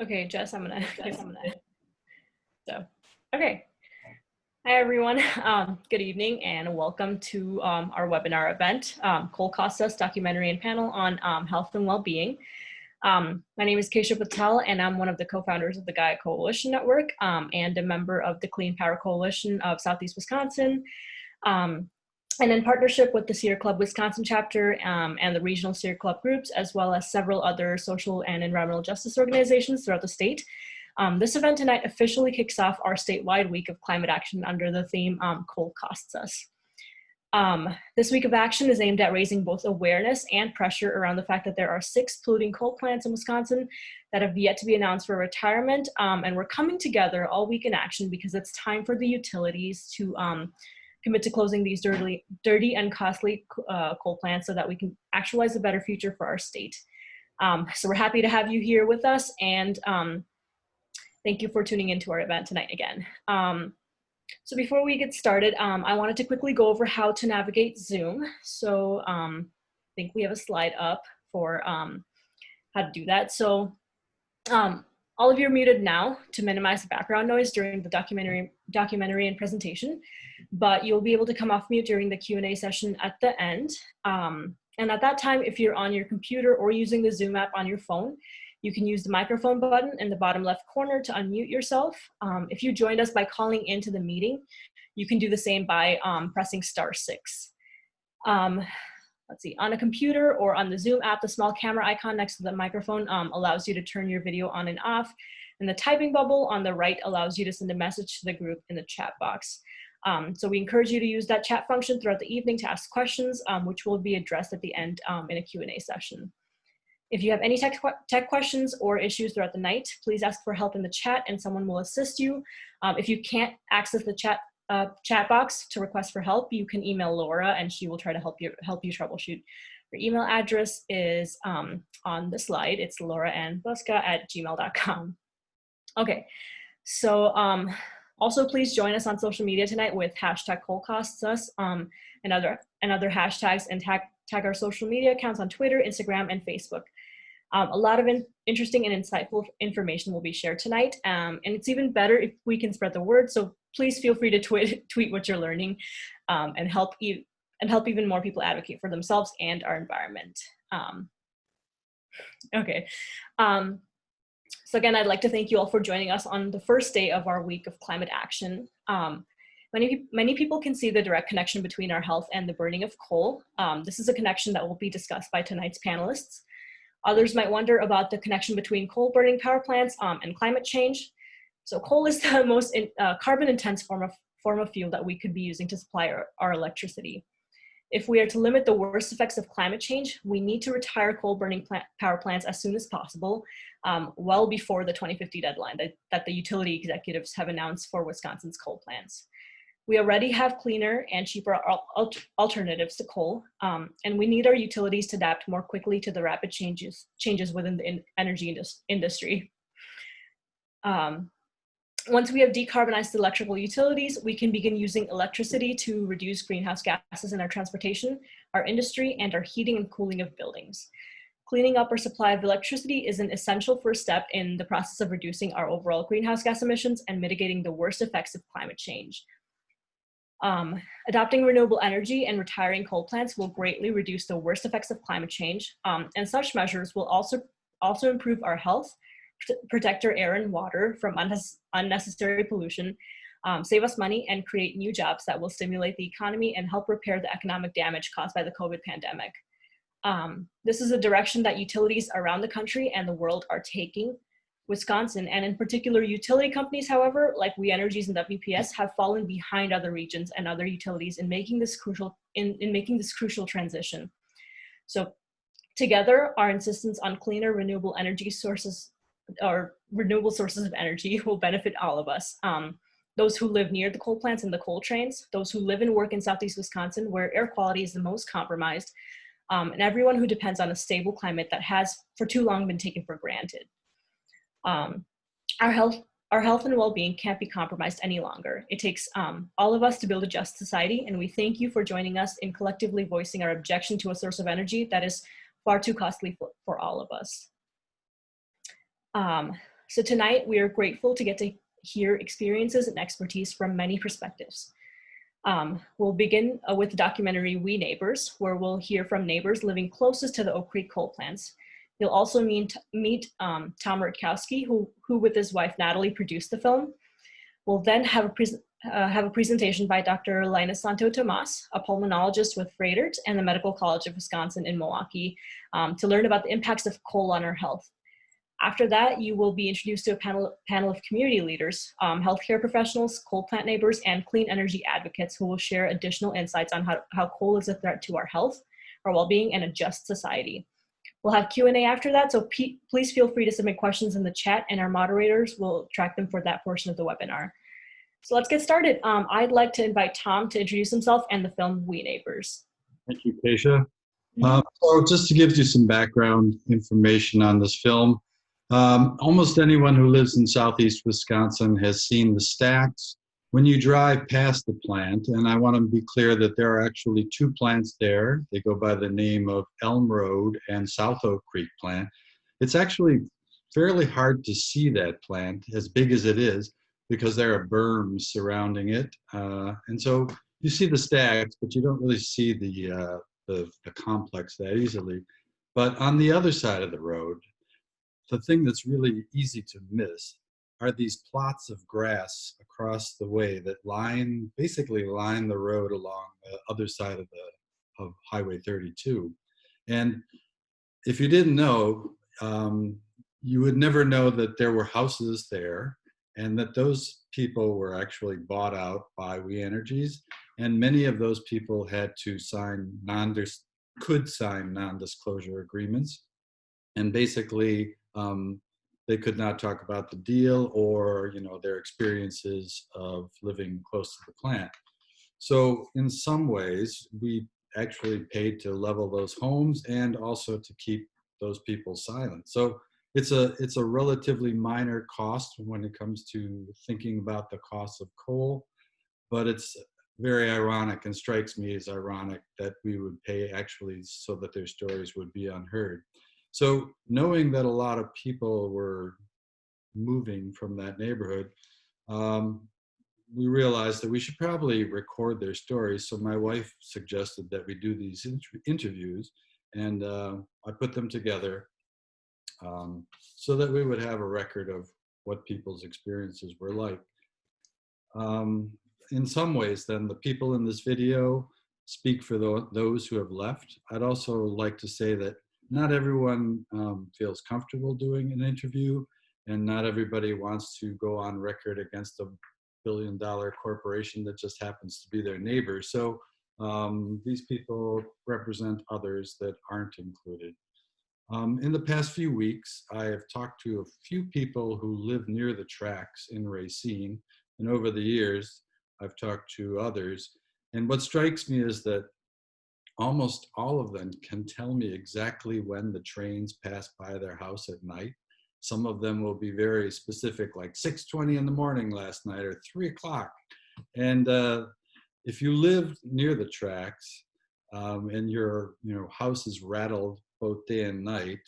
Okay, Jess, so, okay. Hi, everyone. Good evening and welcome to our webinar event, Coal Costs Us Documentary and Panel on Health and Wellbeing. My name is Keisha Patel, and I'm one of the co-founders of the Gaia Coalition Network and a member of the Clean Power Coalition of Southeast Wisconsin. And in partnership with the Sierra Club Wisconsin chapter and the regional Sierra Club groups, as well as several other social and environmental justice organizations throughout the state. This event tonight officially kicks off our statewide week of climate action under the theme, Coal Costs Us. This week of action is aimed at raising both awareness and pressure around the fact that there are 6 polluting coal plants in Wisconsin that have yet to be announced for retirement. And we're coming together all week in action because it's time for the utilities to commit to closing these dirty and costly coal plants so that we can actualize a better future for our state. So we're happy to have you here with us, and thank you for tuning into our event tonight again. So before we get started, I wanted to quickly go over how to navigate Zoom. So I think we have a slide up for how to do that. So all of you are muted now to minimize the background noise during the documentary and presentation, but you'll be able to come off mute during the Q&A session at the end. And at that time, if you're on your computer or using the Zoom app on your phone, you can use the microphone button in the bottom left corner to unmute yourself. If you joined us by calling into the meeting, you can do the same by pressing *6. Let's see, on a computer or on the Zoom app, the small camera icon next to the microphone allows you to turn your video on and off. And the typing bubble on the right allows you to send a message to the group in the chat box. So we encourage you to use that chat function throughout the evening to ask questions, which will be addressed at the end in a Q&A session. If you have any tech questions or issues throughout the night, please ask for help in the chat and someone will assist you. If you can't access the chat box to request for help, you can email Laura and she will try to help you troubleshoot. Her email address is on the slide. It's lauraannbuska@gmail.com. Okay, so also please join us on social media tonight with #CoalCostsUs and other hashtags, and tag our social media accounts on Twitter, Instagram, and Facebook. A lot of interesting and insightful information will be shared tonight, and it's even better if we can spread the word. So please feel free to tweet what you're learning, and help even more people advocate for themselves and our environment. Okay. So again, I'd like to thank you all for joining us on the first day of our week of climate action. Many people can see the direct connection between our health and the burning of coal. This is a connection that will be discussed by tonight's panelists. Others might wonder about the connection between coal burning power plants and climate change. So coal is the most carbon-intense form of fuel that we could be using to supply our electricity. If we are to limit the worst effects of climate change, we need to retire coal burning power plants as soon as possible, well before the 2050 deadline that the utility executives have announced for Wisconsin's coal plants. We already have cleaner and cheaper alternatives to coal, and we need our utilities to adapt more quickly to the rapid changes within the energy industry. Once we have decarbonized electrical utilities, we can begin using electricity to reduce greenhouse gases in our transportation, our industry, and our heating and cooling of buildings. Cleaning up our supply of electricity is an essential first step in the process of reducing our overall greenhouse gas emissions and mitigating the worst effects of climate change. Adopting renewable energy and retiring coal plants will greatly reduce the worst effects of climate change, and such measures will also improve our health, protect our air and water from unnecessary pollution, save us money, and create new jobs that will stimulate the economy and help repair the economic damage caused by the COVID pandemic. This is a direction that utilities around the country and the world are taking. Wisconsin, and in particular utility companies, however, like We Energies and WPS, have fallen behind other regions and other utilities in making this crucial transition. So together, our insistence on cleaner renewable energy sources or renewable sources of energy will benefit all of us. Those who live near the coal plants and the coal trains, those who live and work in Southeast Wisconsin, where air quality is the most compromised, and everyone who depends on a stable climate that has for too long been taken for granted. Our health and well-being can't be compromised any longer. It takes all of us to build a just society, and we thank you for joining us in collectively voicing our objection to a source of energy that is far too costly for all of us. So tonight, we are grateful to get to hear experiences and expertise from many perspectives. We'll begin with the documentary We Neighbors, where we'll hear from neighbors living closest to the Oak Creek coal plants. You'll also meet Tom Rutkowski, who with his wife Natalie produced the film. We'll then have a presentation by Dr. Linus Santo Tomas, a pulmonologist with Froedtert and the Medical College of Wisconsin in Milwaukee, to learn about the impacts of coal on our health. After that, you will be introduced to a panel of community leaders, healthcare professionals, coal plant neighbors, and clean energy advocates who will share additional insights on how coal is a threat to our health, our well-being, and a just society. We'll have Q&A after that, so please feel free to submit questions in the chat, and our moderators will track them for that portion of the webinar. So let's get started. I'd like to invite Tom to introduce himself and the film We Neighbors. Thank you, Keisha. So just to give you some background information on this film, almost anyone who lives in southeast Wisconsin has seen the stacks when you drive past the plant. And I want to be clear that there are actually two plants there. They go by the name of Elm Road and South Oak Creek plant. It's actually fairly hard to see that plant, as big as it is, because there are berms surrounding it. And so you see the stacks, but you don't really see the complex that easily. But on the other side of the road, the thing that's really easy to miss are these plots of grass across the way that basically line the road along the other side of Highway 32. And if you didn't know, you would never know that there were houses there and that those people were actually bought out by We Energies. And many of those people had to could sign non-disclosure agreements. And basically, they could not talk about the deal or, their experiences of living close to the plant. So in some ways, we actually paid to level those homes and also to keep those people silent. So it's a relatively minor cost when it comes to thinking about the cost of coal, but it's very ironic and strikes me as ironic that we would pay actually so that their stories would be unheard. So knowing that a lot of people were moving from that neighborhood, we realized that we should probably record their stories. So my wife suggested that we do these interviews, and I put them together so that we would have a record of what people's experiences were like. In some ways, then, the people in this video speak for those who have left. I'd also like to say that not everyone feels comfortable doing an interview, and not everybody wants to go on record against a billion-dollar corporation that just happens to be their neighbor. So these people represent others that aren't included. In the past few weeks, I have talked to a few people who live near the tracks in Racine, and over the years, I've talked to others. And what strikes me is that almost all of them can tell me exactly when the trains pass by their house at night. Some of them will be very specific, like 6:20 in the morning last night or 3 o'clock. And if you live near the tracks and your house is rattled both day and night,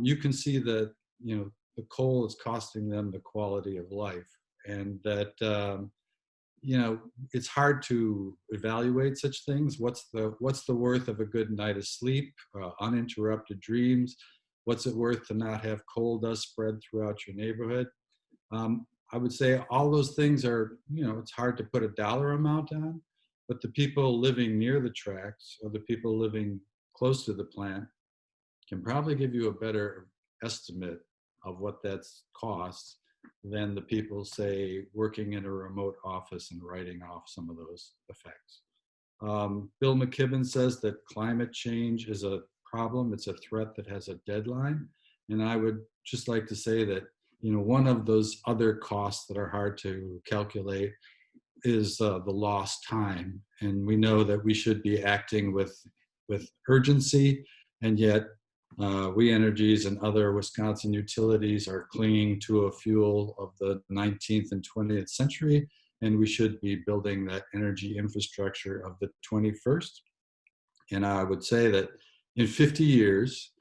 you can see that the coal is costing them the quality of life, and that it's hard to evaluate such things. What's the worth of a good night of sleep, uninterrupted dreams? What's it worth to not have coal dust spread throughout your neighborhood? I would say all those things are, it's hard to put a dollar amount on, but the people living near the tracks or the people living close to the plant can probably give you a better estimate of what that costs than the people, say, working in a remote office and writing off some of those effects. Bill McKibben says that climate change is a problem. It's a threat that has a deadline. And I would just like to say that, one of those other costs that are hard to calculate is the lost time. And we know that we should be acting with urgency, and yet We Energies and other Wisconsin utilities are clinging to a fuel of the 19th and 20th century, and we should be building that energy infrastructure of the 21st. And I would say that in 50 years,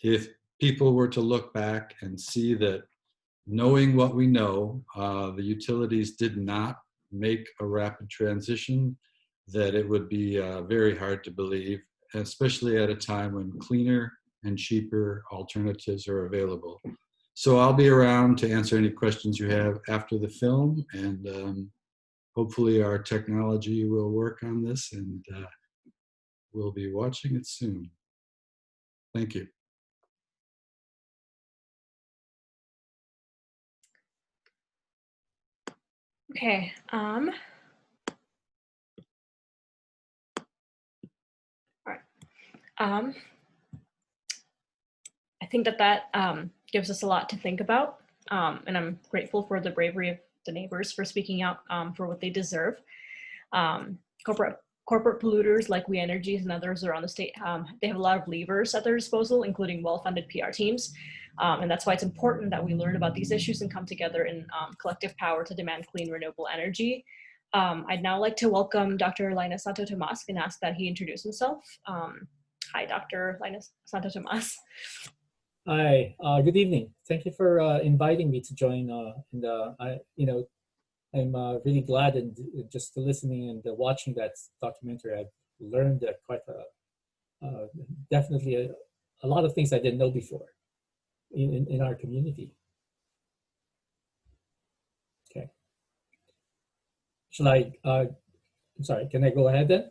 if people were to look back and see that knowing what we know, the utilities did not make a rapid transition, that it would be very hard to believe, especially at a time when cleaner and cheaper alternatives are available. So I'll be around to answer any questions you have after the film, and hopefully our technology will work on this, and we'll be watching it soon. Thank you. Okay. All right. I think that gives us a lot to think about, and I'm grateful for the bravery of the neighbors for speaking out for what they deserve. Corporate polluters like We Energies and others around the state, they have a lot of levers at their disposal, including well-funded PR teams. And that's why it's important that we learn about these issues and come together in collective power to demand clean, renewable energy. I'd now like to welcome Dr. Linus Santo Tomas and ask that he introduce himself. Hi, Dr. Linus Santo Tomas. Hi, good evening. Thank you for inviting me to join. I'm really glad, and just listening and watching that documentary, I've learned definitely a lot of things I didn't know before in our community. Okay. Shall I, I'm sorry, can I go ahead then?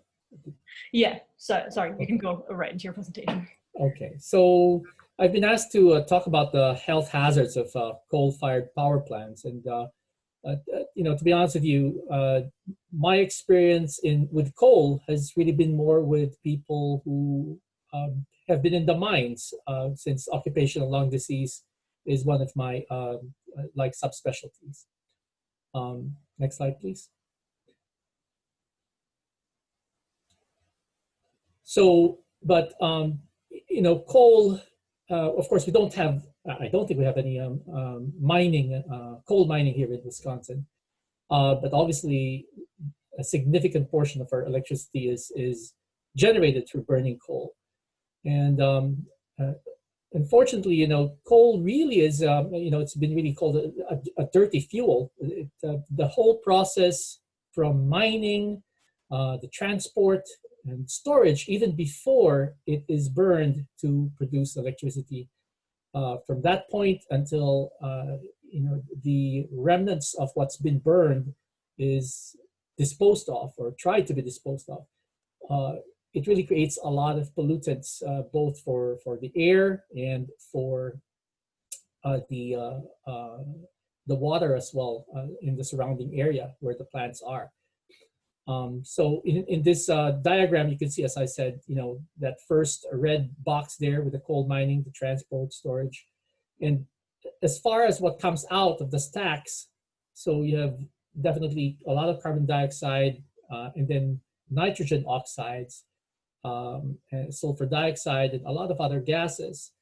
Yeah, sorry, you can go right into your presentation. Okay, so I've been asked to talk about the health hazards of coal-fired power plants, and to be honest with you, my experience with coal has really been more with people who have been in the mines, since occupational lung disease is one of my subspecialties. Next slide, please. So, but coal. Of course, we don't have. I don't think we have any coal mining here in Wisconsin. But obviously, a significant portion of our electricity is generated through burning coal, and unfortunately, coal really is. It's been really called a dirty fuel. The whole process from mining, the transport, and storage, even before it is burned to produce electricity. From that point until the remnants of what's been burned is disposed of or tried to be disposed of, it really creates a lot of pollutants, both for the air and for the water as well, in the surrounding area where the plants are. So in this diagram, you can see, as I said, that first red box there with the coal mining, the transport, storage. And as far as what comes out of the stacks, so you have definitely a lot of carbon dioxide, and then nitrogen oxides, and sulfur dioxide, and a lot of other gases.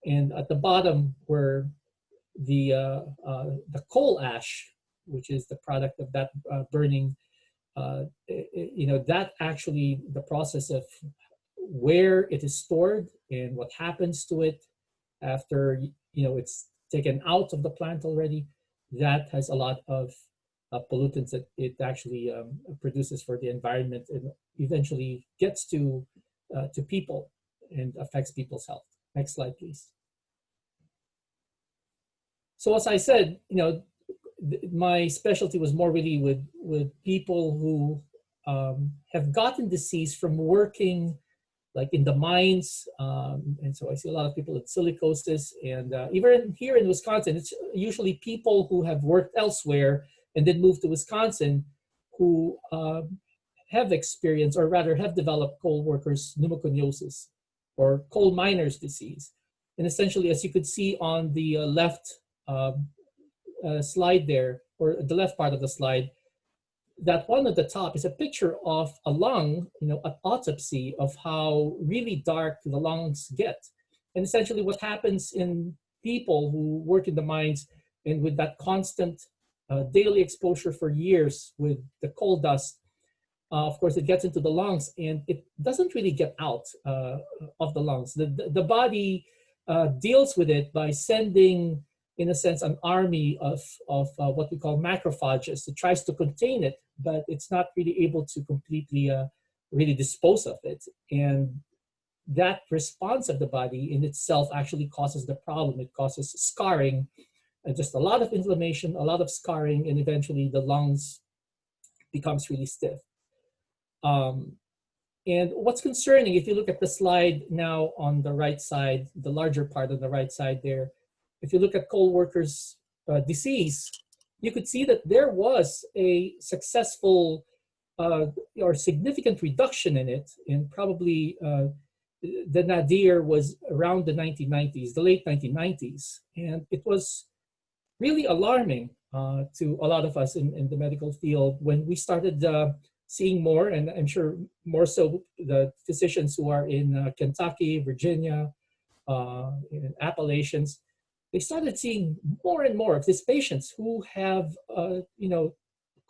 And at the bottom were the coal ash, which is the product of that burning. That actually, the process of where it is stored and what happens to it after it's taken out of the plant already, that has a lot of pollutants that it actually produces for the environment, and eventually gets to people and affects people's health. Next slide, please. So as I said, my specialty was more really with people who have gotten disease from working like in the mines, and so I see a lot of people with silicosis, and even here in Wisconsin, it's usually people who have worked elsewhere and then moved to Wisconsin who have experienced, or rather have developed, coal workers' pneumoconiosis or coal miners' disease. And essentially, as you could see on the left slide there, or the left part of the slide, that one at the top is a picture of a lung, an autopsy of how really dark the lungs get. And essentially what happens in people who work in the mines and with that constant daily exposure for years with the coal dust, of course, it gets into the lungs and it doesn't really get out of the lungs. The body deals with it by sending in a sense, an army of what we call macrophages. It tries to contain it, but it's not really able to completely really dispose of it. And that response of the body in itself actually causes the problem. It causes scarring, just a lot of inflammation, a lot of scarring, and eventually the lungs becomes really stiff. And what's concerning, if you look at the slide now on the right side, the larger part on the right side there, if you look at coal workers' disease, you could see that there was a successful or significant reduction in it, and probably the nadir was around the 1990s, the late 1990s, and it was really alarming to a lot of us in the medical field when we started seeing more, and I'm sure more so the physicians who are in Kentucky, Virginia, in Appalachians, they started seeing more and more of these patients who have,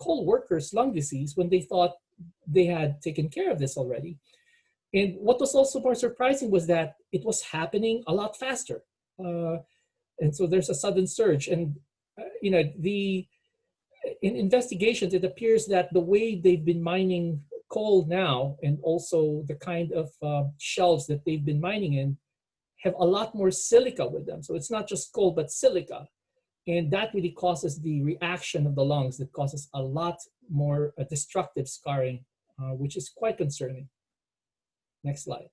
coal workers' lung disease when they thought they had taken care of this already. And what was also more surprising was that it was happening a lot faster. And so there's a sudden surge. And, in investigations, it appears that the way they've been mining coal now, and also the kind of shelves that they've been mining in, have a lot more silica with them. So it's not just coal, but silica. And that really causes the reaction of the lungs that causes a lot more destructive scarring, which is quite concerning. Next slide.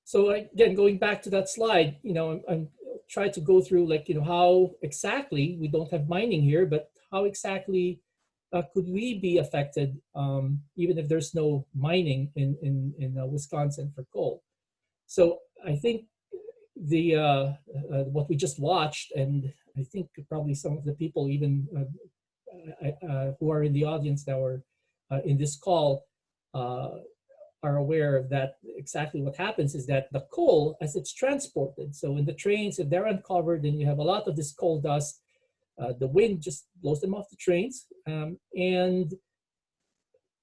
So again, going back to that slide, I'm trying to go through how exactly, we don't have mining here, but how exactly could we be affected even if there's no mining in Wisconsin for coal? So I think the what we just watched, and I think probably some of the people even who are in the audience that were in this call are aware of that. Exactly what happens is that the coal, as it's transported, so in the trains, if they're uncovered, then you have a lot of this coal dust. The wind just blows them off the trains. And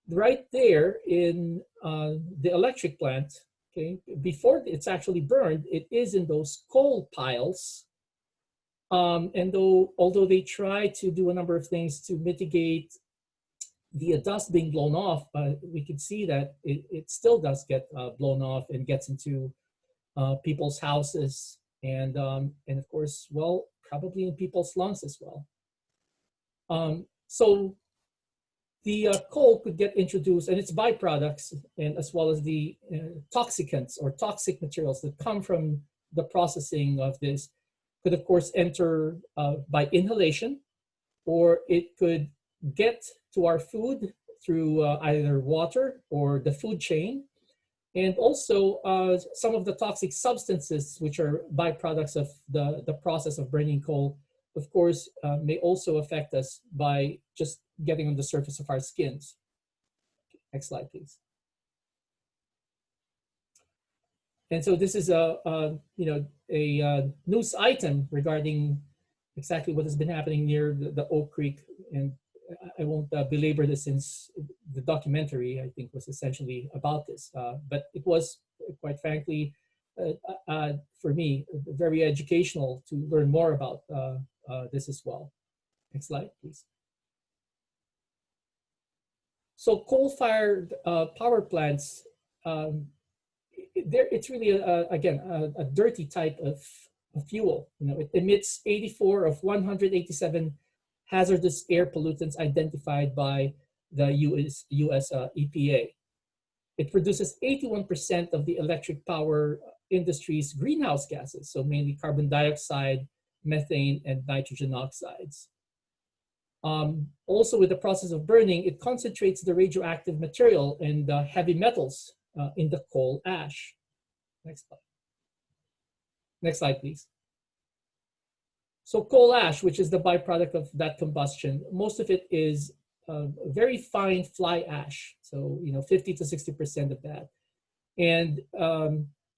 right there in the electric plant, okay, before it's actually burned, it is in those coal piles. And although they try to do a number of things to mitigate the dust being blown off, we can see that it still does get blown off and gets into people's houses and of course, well, probably in people's lungs as well. So the coal could get introduced, and its byproducts, and as well as the toxicants or toxic materials that come from the processing of this, could of course enter by inhalation, or it could get to our food through either water or the food chain. And also some of the toxic substances, which are byproducts of the process of burning coal, of course, may also affect us by just getting on the surface of our skins. Next slide, please. And so this is a news item regarding exactly what has been happening near the Oak Creek. And I won't belabor this, since the documentary, I think, was essentially about this. But it was, quite frankly, for me, very educational to learn more about this as well. Next slide, please. So coal-fired power plants, it's really, again, a dirty type of fuel. It emits 84 of 187 hazardous air pollutants identified by the US EPA. It produces 81% of the electric power industry's greenhouse gases, so mainly carbon dioxide, methane, and nitrogen oxides. Also, with the process of burning, it concentrates the radioactive material and the heavy metals in the coal ash. Next slide. Next slide, please. So coal ash, which is the byproduct of that combustion, most of it is very fine fly ash. So 50 to 60% of that, and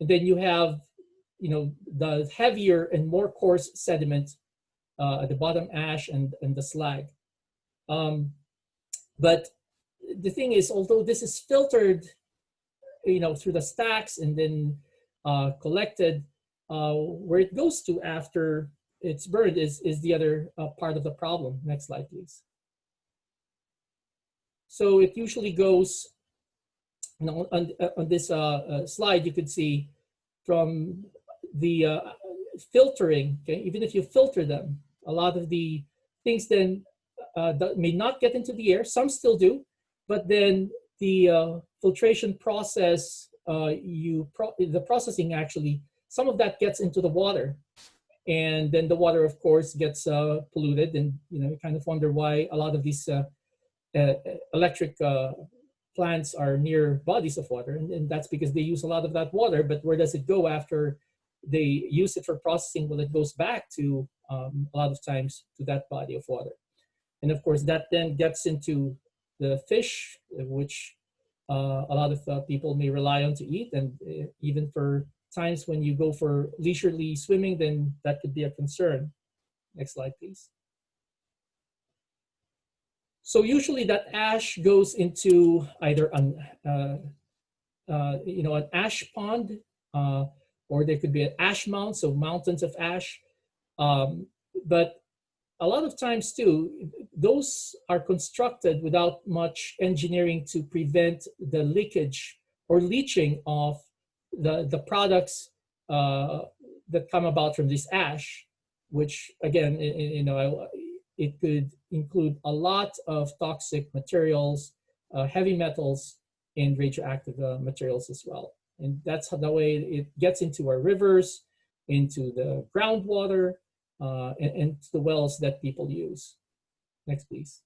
then you have the heavier and more coarse sediment at the bottom, ash and the slag. But the thing is, although this is filtered, through the stacks and then collected, where it goes to after it's burned is the other part of the problem. Next slide, please. So it usually goes, on this slide, you could see from the filtering, okay, even if you filter them, a lot of the things then that may not get into the air, some still do, but then the filtration process, the processing actually, some of that gets into the water. And then the water, of course, gets polluted, and you kind of wonder why a lot of these electric plants are near bodies of water, and that's because they use a lot of that water. But where does it go after they use it for processing? Well, it goes back to a lot of times to that body of water, and of course that then gets into the fish, which a lot of people may rely on to eat, and even for times when you go for leisurely swimming, then that could be a concern. Next slide, please. So usually that ash goes into either an ash pond, or there could be an ash mound, so mountains of ash. But a lot of times too, those are constructed without much engineering to prevent the leakage or leaching of the products that come about from this ash, which again, it could include a lot of toxic materials, heavy metals, and radioactive materials as well. And that's the way it gets into our rivers, into the groundwater, and to the wells that people use. Next, please.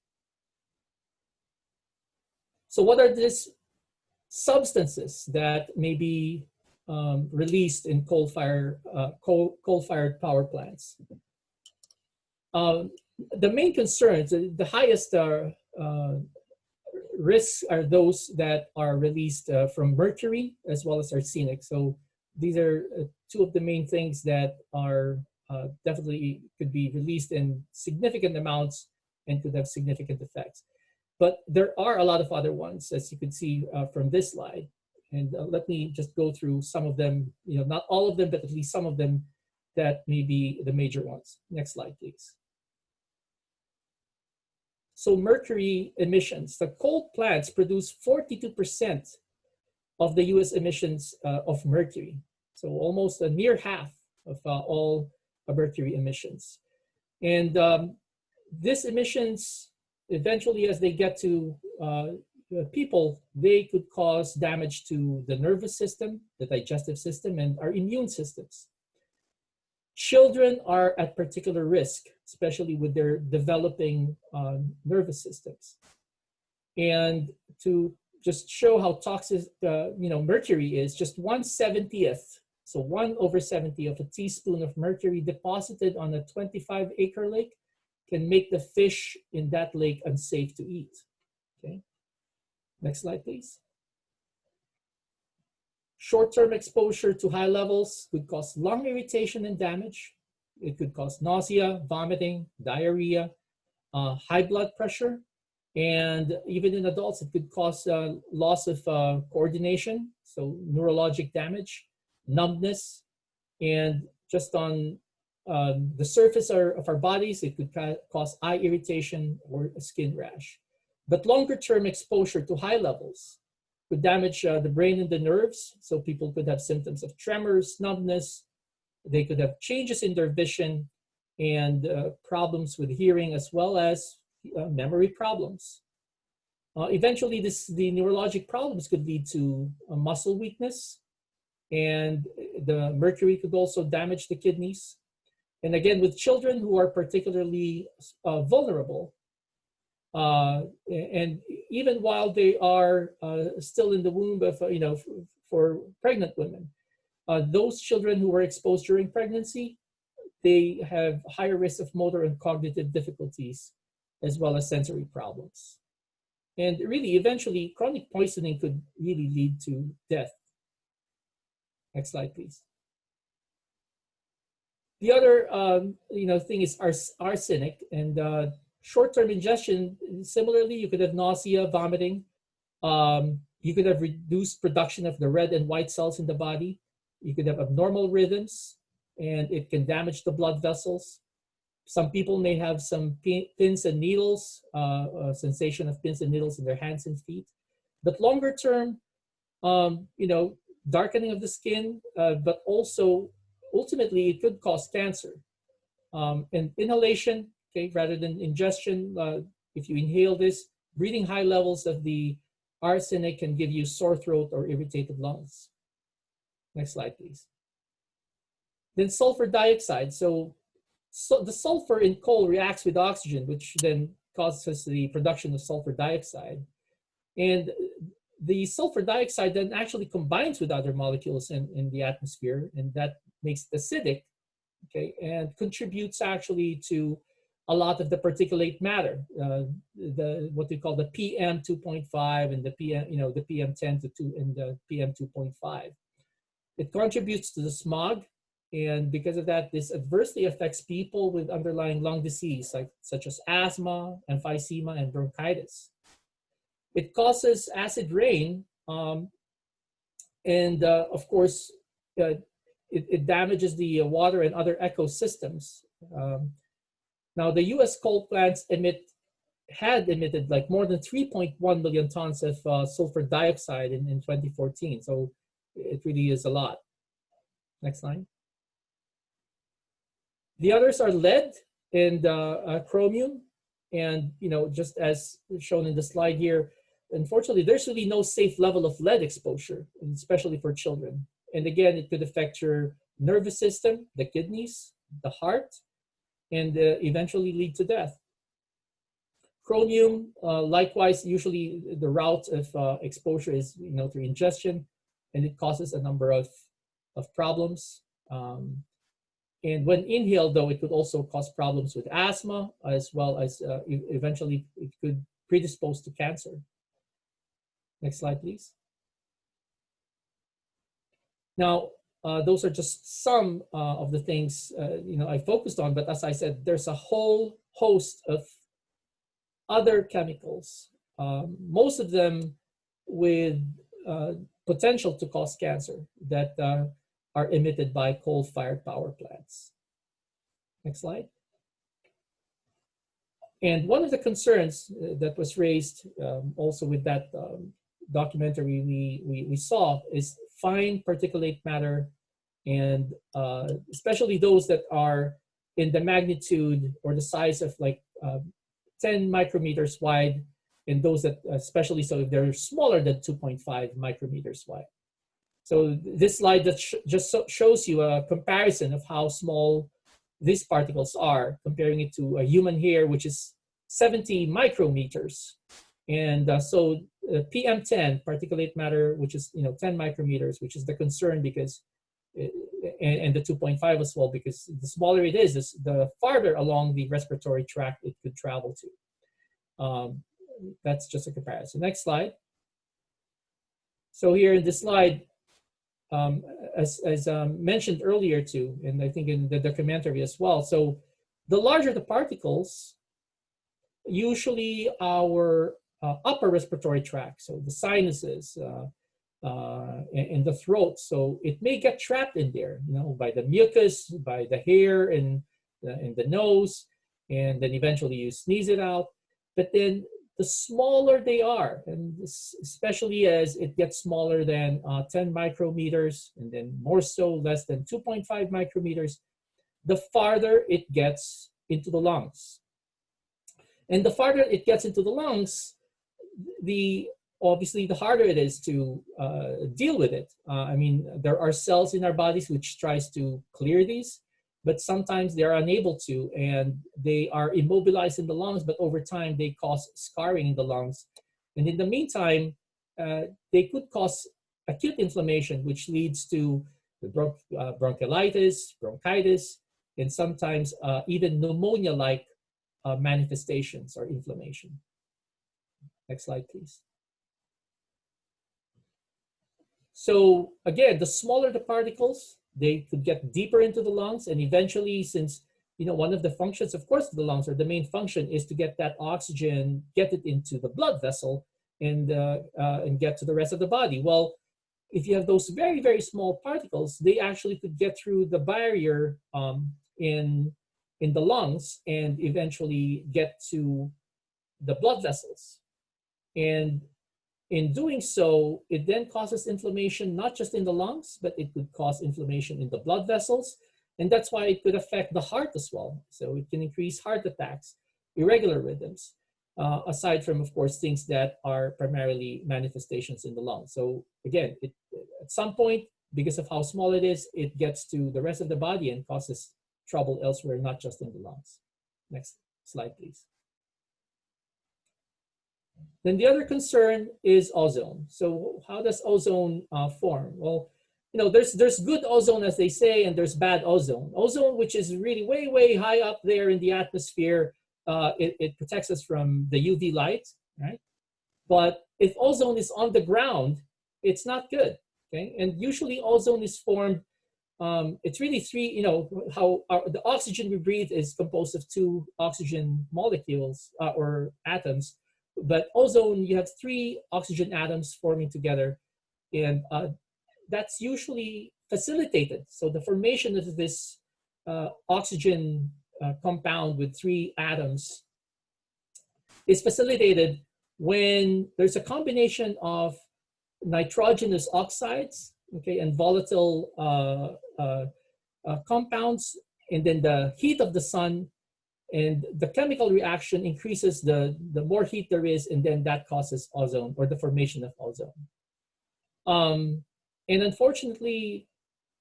So what are these substances that may be released in coal-fired power plants? The main concerns, the highest risks are those that are released from mercury as well as arsenic. So these are two of the main things that are definitely could be released in significant amounts and could have significant effects. But there are a lot of other ones, as you can see from this slide. And let me just go through some of them, not all of them, but at least some of them that may be the major ones. Next slide, please. So mercury emissions. The coal plants produce 42% of the US emissions of mercury. So almost a near half of all mercury emissions. And these emissions, eventually as they get to people, they could cause damage to the nervous system, the digestive system, and our immune systems. Children are at particular risk, especially with their developing nervous systems. And to just show how toxic mercury is, just 1/70th, so 1/70 of a teaspoon of mercury deposited on a 25-acre lake can make the fish in that lake unsafe to eat. Okay, next slide, please. Short-term exposure to high levels could cause lung irritation and damage. It could cause nausea, vomiting, diarrhea, high blood pressure, and even in adults, it could cause loss of coordination, so neurologic damage, numbness, and just on the surface of our bodies, it could cause eye irritation or a skin rash. But longer-term exposure to high levels could damage the brain and the nerves, so people could have symptoms of tremors, numbness. They could have changes in their vision and problems with hearing, as well as memory problems. Eventually, the neurologic problems could lead to muscle weakness, and the mercury could also damage the kidneys. And again, with children who are particularly vulnerable, and even while they are still in the womb of, for pregnant women, those children who were exposed during pregnancy, they have higher risk of motor and cognitive difficulties, as well as sensory problems. And really, eventually, chronic poisoning could really lead to death. Next slide, please. The other, thing is arsenic, and short-term ingestion. Similarly, you could have nausea, vomiting. You could have reduced production of the red and white cells in the body. You could have abnormal rhythms, and it can damage the blood vessels. Some people may have some pins and needles, sensation of pins and needles in their hands and feet. But longer term, darkening of the skin, but also ultimately it could cause cancer. And inhalation, okay, rather than ingestion, if you inhale this, breathing high levels of the arsenic can give you sore throat or irritated lungs. Next slide, please. Then sulfur dioxide. So the sulfur in coal reacts with oxygen, which then causes the production of sulfur dioxide. And the sulfur dioxide then actually combines with other molecules in the atmosphere, and that makes it acidic, okay, and contributes actually to a lot of the particulate matter, what we call the PM 2.5 and the PM, the PM 10 to 2 and the PM 2.5. It contributes to the smog, and because of that, this adversely affects people with underlying lung disease, such as asthma, emphysema, and bronchitis. It causes acid rain, and of course, it damages the water and other ecosystems. Now, the U.S. coal plants had emitted like more than 3.1 million tons of sulfur dioxide in 2014. So it really is a lot. Next slide. The others are lead and chromium. And, just as shown in the slide here, unfortunately, there's really no safe level of lead exposure, especially for children. And again, it could affect your nervous system, the kidneys, the heart, and eventually lead to death. Chromium, likewise, usually the route of exposure is through ingestion, and it causes a number of problems. And when inhaled, though, it could also cause problems with asthma, as well as eventually it could predispose to cancer. Next slide, please. Now, those are just some of the things I focused on, but as I said, there's a whole host of other chemicals, most of them with potential to cause cancer that are emitted by coal-fired power plants. Next slide. And one of the concerns that was raised also with that documentary we saw is fine particulate matter, and especially those that are in the magnitude or the size of like 10 micrometers wide, and those that especially so if they're smaller than 2.5 micrometers wide. So this slide that just shows you a comparison of how small these particles are, comparing it to a human hair, which is 70 micrometers. And so PM10, particulate matter, which is 10 micrometers, which is the concern because, and the 2.5 as well, because the smaller it is, the farther along the respiratory tract it could travel to. That's just a comparison. Next slide. So here in this slide, as mentioned earlier too, and I think in the documentary as well, so the larger the particles, usually our upper respiratory tract, so the sinuses and the throat, so it may get trapped in there, by the mucus, by the hair and the nose, and then eventually you sneeze it out. But then the smaller they are, and especially as it gets smaller than 10 micrometers, and then more so less than 2.5 micrometers, the farther it gets into the lungs. And the farther it gets into the lungs, obviously the harder it is to deal with it. I mean, there are cells in our bodies which tries to clear these, but sometimes they are unable to, and they are immobilized in the lungs, but over time they cause scarring in the lungs. And in the meantime, they could cause acute inflammation, which leads to the bronchiolitis, bronchitis, and sometimes even pneumonia-like manifestations or inflammation. Next slide, please. So again, the smaller the particles, they could get deeper into the lungs, and eventually, since one of the functions, of course, of the lungs, or the main function, is to get that oxygen, get it into the blood vessel, and get to the rest of the body. Well, if you have those very, very small particles, they actually could get through the barrier in the lungs and eventually get to the blood vessels. And in doing so, it then causes inflammation, not just in the lungs, but it could cause inflammation in the blood vessels. And that's why it could affect the heart as well. So it can increase heart attacks, irregular rhythms, aside from, of course, things that are primarily manifestations in the lungs. So again, at some point, because of how small it is, it gets to the rest of the body and causes trouble elsewhere, not just in the lungs. Next slide, please. Then the other concern is ozone. So how does ozone form? Well, there's good ozone, as they say, and there's bad ozone. Ozone, which is really way, way high up there in the atmosphere, it protects us from the UV light, right? But if ozone is on the ground, it's not good, okay? And usually ozone is formed, it's really three, the oxygen we breathe is composed of 2 oxygen molecules or atoms. But ozone, you have 3 oxygen atoms forming together, and that's usually facilitated. So the formation of this oxygen compound with 3 atoms is facilitated when there's a combination of nitrogenous oxides, okay, and volatile compounds, and then the heat of the sun. And the chemical reaction increases the more heat there is, and then that causes ozone, or the formation of ozone. And unfortunately,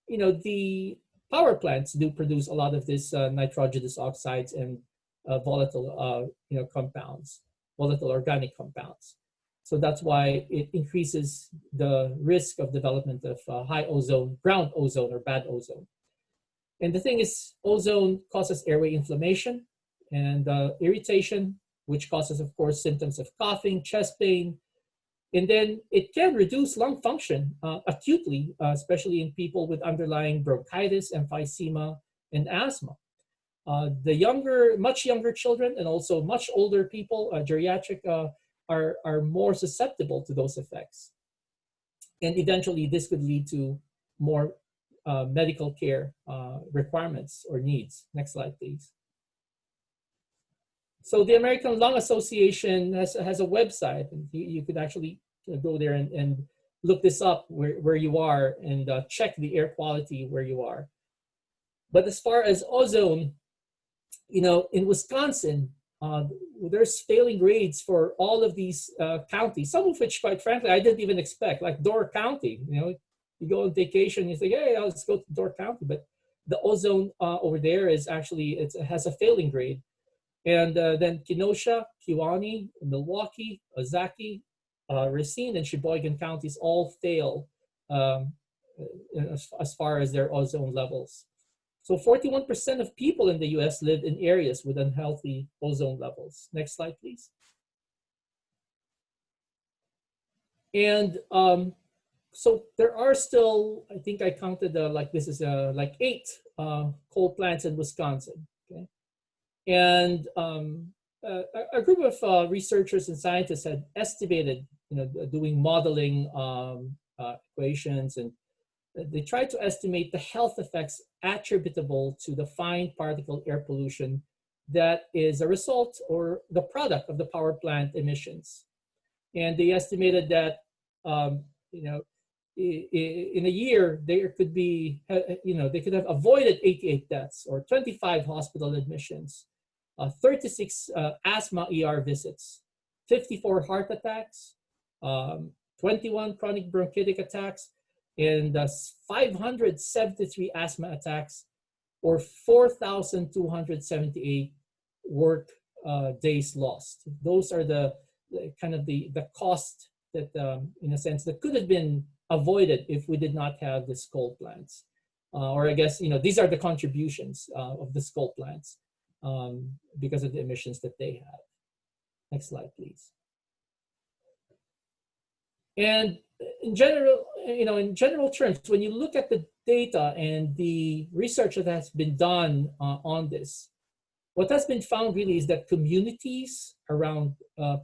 the power plants do produce a lot of this nitrogenous oxides and volatile compounds, volatile organic compounds. So that's why it increases the risk of development of high ozone, ground ozone, or bad ozone. And the thing is, ozone causes airway inflammation and irritation, which causes, of course, symptoms of coughing, chest pain. And then it can reduce lung function acutely, especially in people with underlying bronchitis, emphysema, and asthma. The much younger children and also much older people, geriatric, are more susceptible to those effects. And eventually this could lead to more medical care requirements or needs. Next slide, please. So the American Lung Association has a website. You could actually go there and look this up where you are and check the air quality where you are. But as far as ozone, in Wisconsin, there's failing grades for all of these counties, some of which, quite frankly, I didn't even expect, like Door County. You go on vacation, you think, hey, let's go to Door County. But the ozone over there is actually, it has a failing grade. And then Kenosha, Kewaunee, Milwaukee, Ozaukee, Racine, and Sheboygan counties all fail as far as their ozone levels. So 41% of people in the US live in areas with unhealthy ozone levels. Next slide, please. And so there are still, I think I counted, this is 8 coal plants in Wisconsin. Okay? And a group of researchers and scientists had estimated, doing modeling equations, and they tried to estimate the health effects attributable to the fine particle air pollution that is a result or the product of the power plant emissions. And they estimated that, in a year, there could be, they could have avoided 88 deaths or 25 hospital admissions, 36 asthma ER visits, 54 heart attacks, 21 chronic bronchitic attacks, and 573 asthma attacks, or 4,278 work days lost. Those are the kind of the cost that, in a sense, that could have been avoided if we did not have these coal plants. Or I guess, these are the contributions of the coal plants because of the emissions that they have. Next slide, please. And in general terms, when you look at the data and the research that has been done on this, what has been found really is that communities around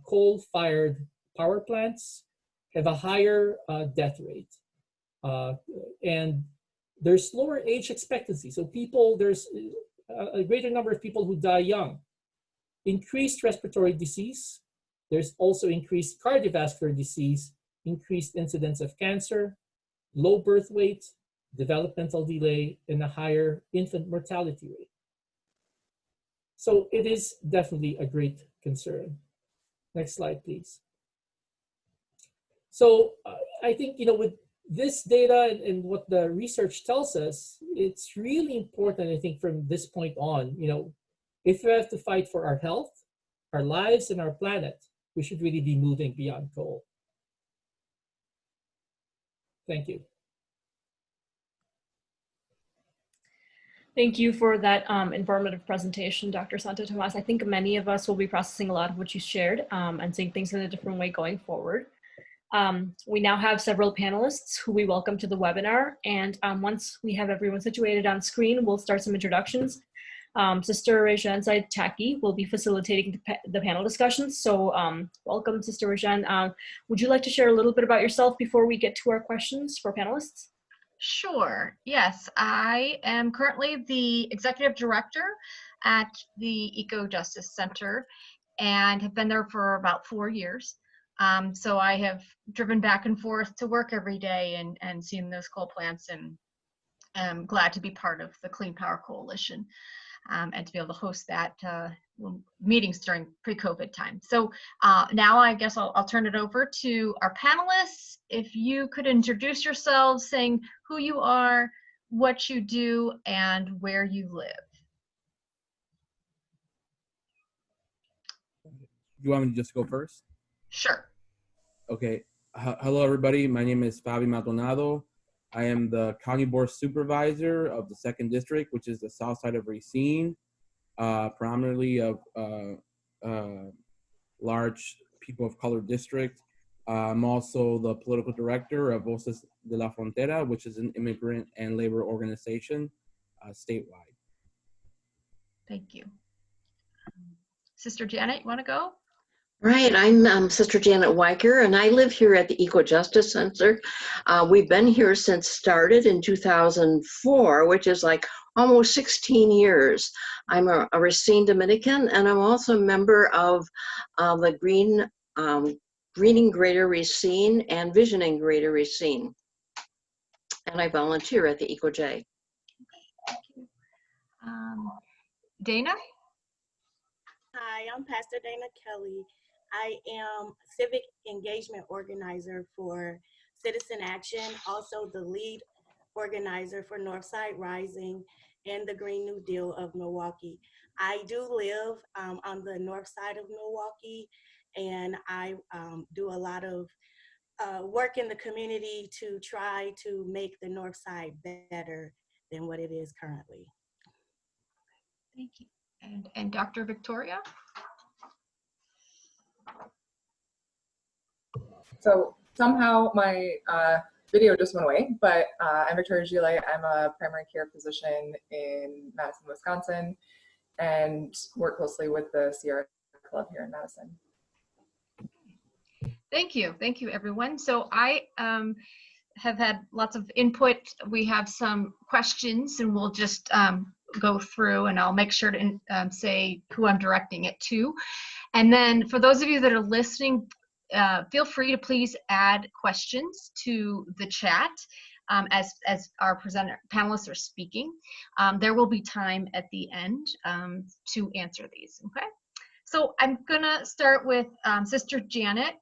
coal-fired power plants have a higher death rate. And there's lower age expectancy. So there's a greater number of people who die young. Increased respiratory disease. There's also increased cardiovascular disease, increased incidence of cancer, low birth weight, developmental delay, and a higher infant mortality rate. So it is definitely a great concern. Next slide, please. So I think, with this data and what the research tells us, it's really important, I think, from this point on, if we have to fight for our health, our lives, and our planet, we should really be moving beyond coal. Thank you. Thank you for that informative presentation, Dr. Santo Tomas. I think many of us will be processing a lot of what you shared and seeing things in a different way going forward. We now have several panelists who we welcome to the webinar. And once we have everyone situated on screen, we'll start some introductions. Sister Rajan Saitaki will be facilitating the panel discussions. So welcome, Sister Rajan. Would you like to share a little bit about yourself before we get to our questions for panelists? Sure. Yes, I am currently the executive director at the Eco Justice Center and have been there for about 4 years. So I have driven back and forth to work every day and seen those coal plants, and I'm glad to be part of the Clean Power Coalition and to be able to host that meetings during pre-COVID time. So now I guess I'll turn it over to our panelists. If you could introduce yourselves, saying who you are, what you do, and where you live. You want me to just go first? Sure. Okay. Hello, everybody. My name is Fabi Maldonado. I am the County Board Supervisor of the 2nd District, which is the south side of Racine, predominantly of large people of color district. I'm also the political director of Voces de la Frontera, which is an immigrant and labor organization statewide. Thank you. Sister Janet, you want to go? Right, I'm Sister Janet Weyker, and I live here at the Eco Justice Center. We've been here since started in 2004, which is like almost 16 years. I'm a Racine Dominican, and I'm also a member of the Greening Greater Racine and Visioning Greater Racine. And I volunteer at the EcoJ. Thank you. Dana? Hi, I'm Pastor Dana Kelley. I am civic engagement organizer for Citizen Action, also the lead organizer for Northside Rising and the Green New Deal of Milwaukee. I do live on the north side of Milwaukee, and I do a lot of work in the community to try to make the north side better than what it is currently. Thank you. And Dr. Victoria? So somehow my video just went away, but I'm Victoria Gillet. I'm a primary care physician in Madison, Wisconsin, and work closely with the Sierra Club here in Madison. Thank you. Thank you, everyone. So I have had lots of input. We have some questions, and we'll just go through, and I'll make sure to say who I'm directing it to. And then for those of you that are listening, feel free to please add questions to the chat as our panelists are speaking. There will be time at the end to answer these, okay? So I'm gonna start with Sister Janet.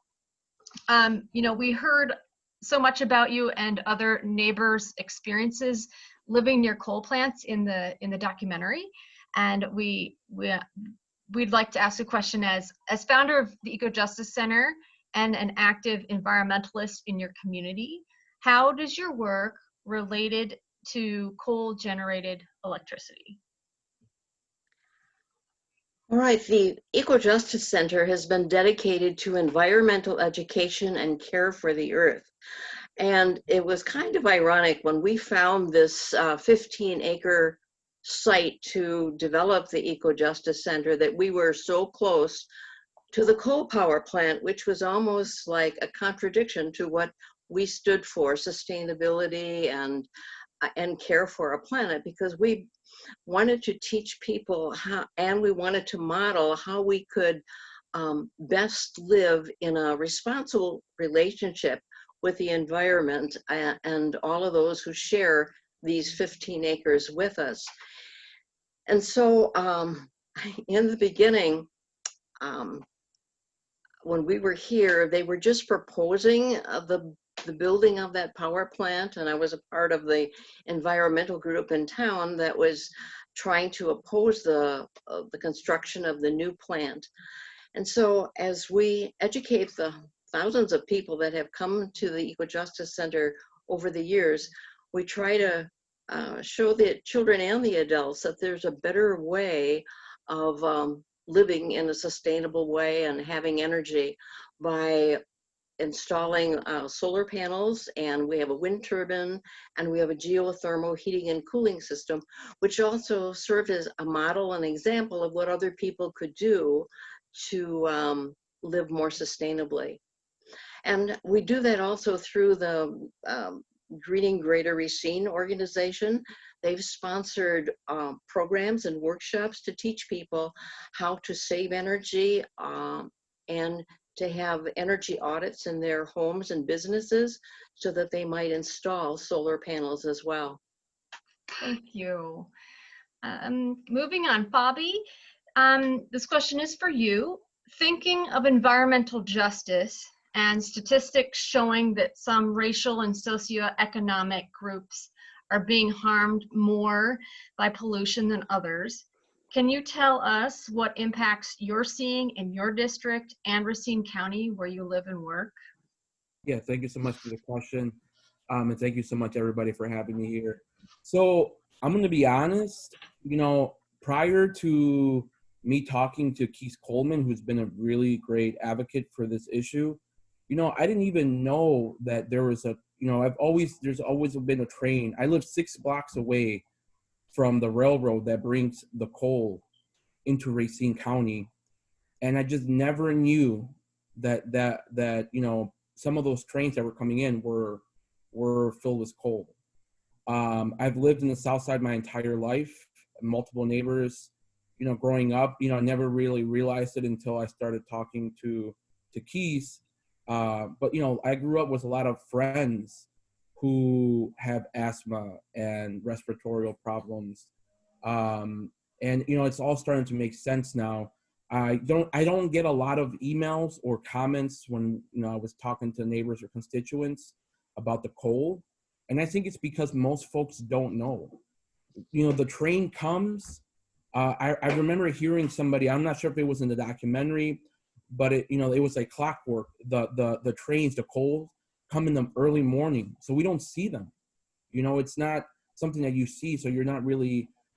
We heard so much about you and other neighbors' experiences living near coal plants in the documentary, and we'd like to ask a question as founder of the Eco Justice Center and an active environmentalist in your community. How does your work related to coal-generated electricity? All right, the Eco Justice Center has been dedicated to environmental education and care for the earth. And it was kind of ironic when we found this 15-acre site to develop the Eco Justice Center that we were so close to the coal power plant, which was almost like a contradiction to what we stood for sustainability and care for our planet, because we wanted to teach people how, and we wanted to model how we could best live in a responsible relationship with the environment and all of those who share these 15 acres with us. And so in the beginning, when we were here, they were just proposing the building of that power plant, and I was a part of the environmental group in town that was trying to oppose the construction of the new plant. And so as we educate the thousands of people that have come to the Eco-Justice Center over the years, we try to show the children and the adults that there's a better way of living in a sustainable way and having energy by installing solar panels, and we have a wind turbine, and we have a geothermal heating and cooling system, which also served as a model and example of what other people could do to live more sustainably. And we do that also through the Greening Greater Racine organization. They've sponsored programs and workshops to teach people how to save energy and to have energy audits in their homes and businesses so that they might install solar panels as well. Thank you. Moving on, Fabi, this question is for you. Thinking of environmental justice and statistics showing that some racial and socioeconomic groups are being harmed more by pollution than others, can you tell us what impacts you're seeing in your district and Racine County where you live and work? Yeah, thank you so much for the question. And thank you so much, everybody, for having me here. So I'm going to be honest, prior to me talking to Keith Coleman, who's been a really great advocate for this issue, I didn't even know that there was there's always been a train. I live 6 blocks away from the railroad that brings the coal into Racine County. And I just never knew that some of those trains that were coming in were filled with coal. I've lived in the South Side my entire life, multiple neighbors, growing up, I never really realized it until I started talking to Keith. But I grew up with a lot of friends who have asthma and respiratory problems. And it's all starting to make sense now. I don't get a lot of emails or comments when I was talking to neighbors or constituents about the coal. And I think it's because most folks don't know. The train comes. I remember hearing somebody, I'm not sure if it was in the documentary, but it was like clockwork. The trains, the coal, come in the early morning, so we don't see them. It's not something that you see, so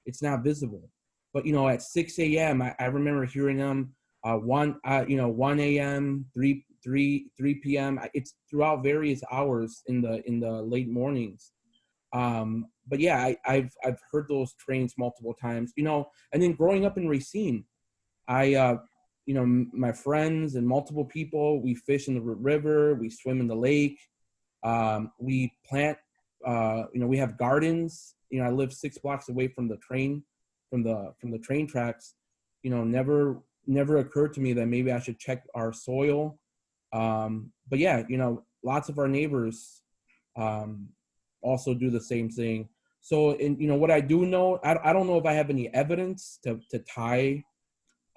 it's not visible. But at 6 a.m., I remember hearing them 1 a.m., 3 p.m. It's throughout various hours in the late mornings. But yeah, I've heard those trains multiple times. And then growing up in Racine, my friends and multiple people, we fish in the river, we swim in the lake, we plant, we have gardens. I live 6 blocks away from the train, from the train tracks. Never occurred to me that maybe I should check our soil. But yeah, lots of our neighbors also do the same thing. So, what I do know, I don't know if I have any evidence to tie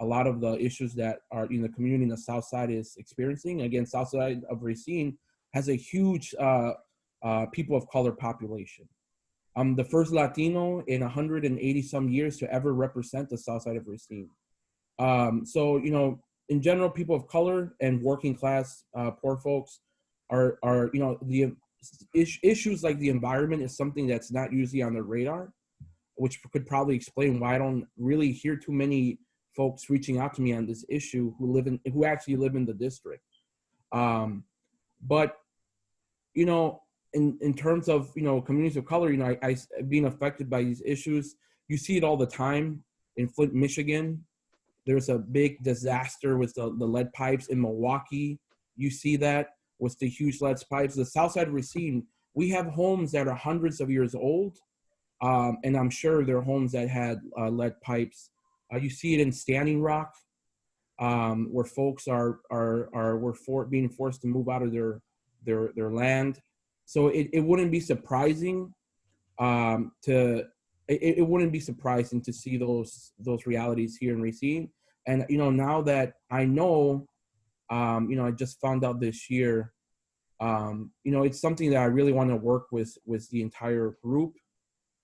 a lot of the issues that are in the community in the South Side is experiencing. Again, South Side of Racine has a huge people of color population. I'm the first Latino in 180 some years to ever represent the South Side of Racine. So, in general, people of color and working class poor folks are the issues like the environment is something that's not usually on the radar, which could probably explain why I don't really hear too many folks reaching out to me on this issue who actually live in the district. But in terms of communities of color, I being affected by these issues, you see it all the time in Flint, Michigan. There's a big disaster with the lead pipes in Milwaukee. You see that was the huge lead pipes. The south side of Racine, we have homes that are hundreds of years old, and I'm sure there are homes that had lead pipes. You see it in Standing Rock, where folks being forced to move out of their land. So it wouldn't be surprising it wouldn't be surprising to see those realities here in Racine. And now that I know, I just found out this year, it's something that I really want to work with the entire group.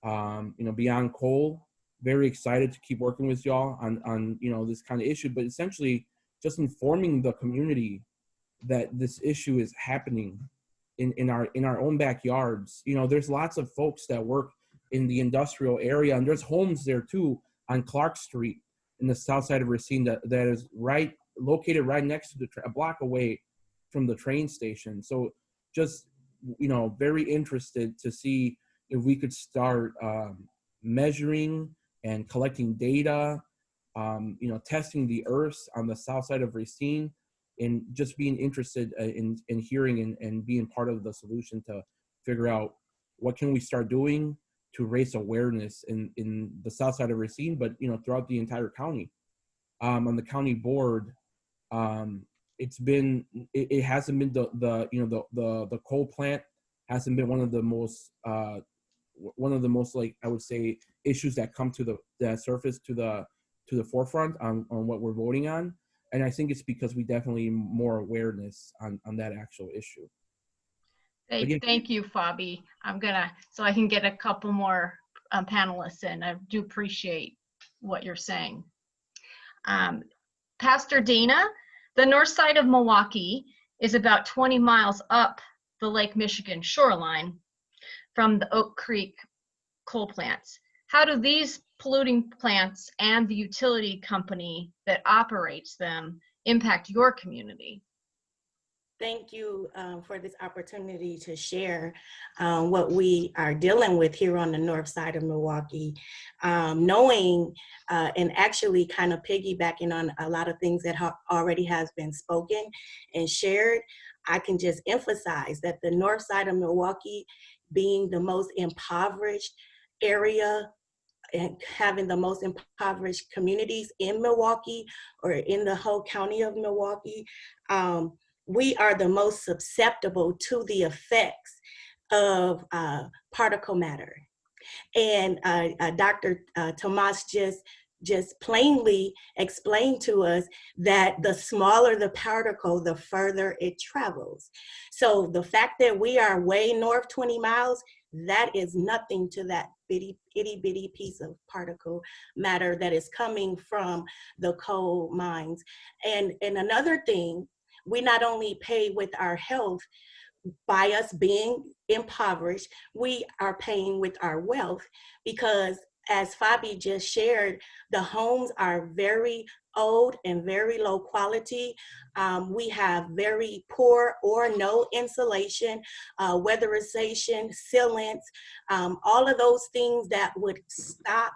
Beyond coal, very excited to keep working with y'all on this kind of issue, but essentially just informing the community that this issue is happening in our own backyards. There's lots of folks that work in the industrial area, and there's homes there too on Clark Street in the south side of Racine that is located right next to a block away from the train station. So just very interested to see if we could start measuring and collecting data, testing the earths on the south side of Racine, and just being interested in hearing and being part of the solution to figure out what can we start doing to raise awareness in the south side of Racine, but throughout the entire county. On the county board, it hasn't been the coal plant hasn't been one of the most like, I would say, issues that come to the surface to the forefront on what we're voting on. And I think it's because we definitely need more awareness on that actual issue. Thank you, Fabi. So I can get a couple more panelists in. I do appreciate what you're saying. Pastor Dana, the north side of Milwaukee is about 20 miles up the Lake Michigan shoreline from the Oak Creek coal plants. How do these polluting plants and the utility company that operates them impact your community? Thank you for this opportunity to share what we are dealing with here on the north side of Milwaukee. Knowing and actually kind of piggybacking on a lot of things that already has been spoken and shared, I can just emphasize that the north side of Milwaukee, being the most impoverished area and having the most impoverished communities in Milwaukee or in the whole county of Milwaukee, we are the most susceptible to the effects of particle matter. And Dr. Tomas just plainly explained to us that the smaller the particle, the further it travels. So the fact that we are way north 20 miles, that is nothing to that itty bitty piece of particle matter that is coming from the coal mines. And another thing, we not only pay with our health by us being impoverished, we are paying with our wealth, because as Fabi just shared, the homes are very old and very low quality. We have very poor or no insulation, weatherization, sealants, all of those things that would stop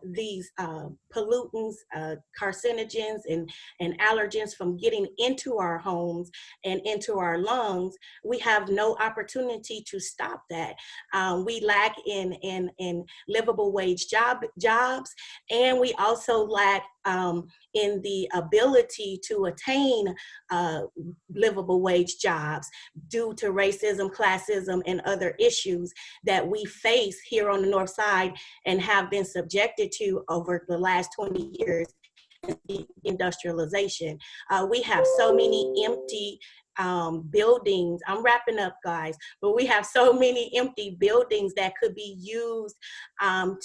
these pollutants, carcinogens, and allergens from getting into our homes and into our lungs. We have no opportunity to stop that. We lack in livable wage jobs, and we also lack in the ability to attain livable wage jobs due to racism, classism, and other issues that we face here on the north side and have been subjected to over the last 20 years, industrialization. We have so many empty buildings. I'm wrapping up, guys, but we have so many empty buildings that could be used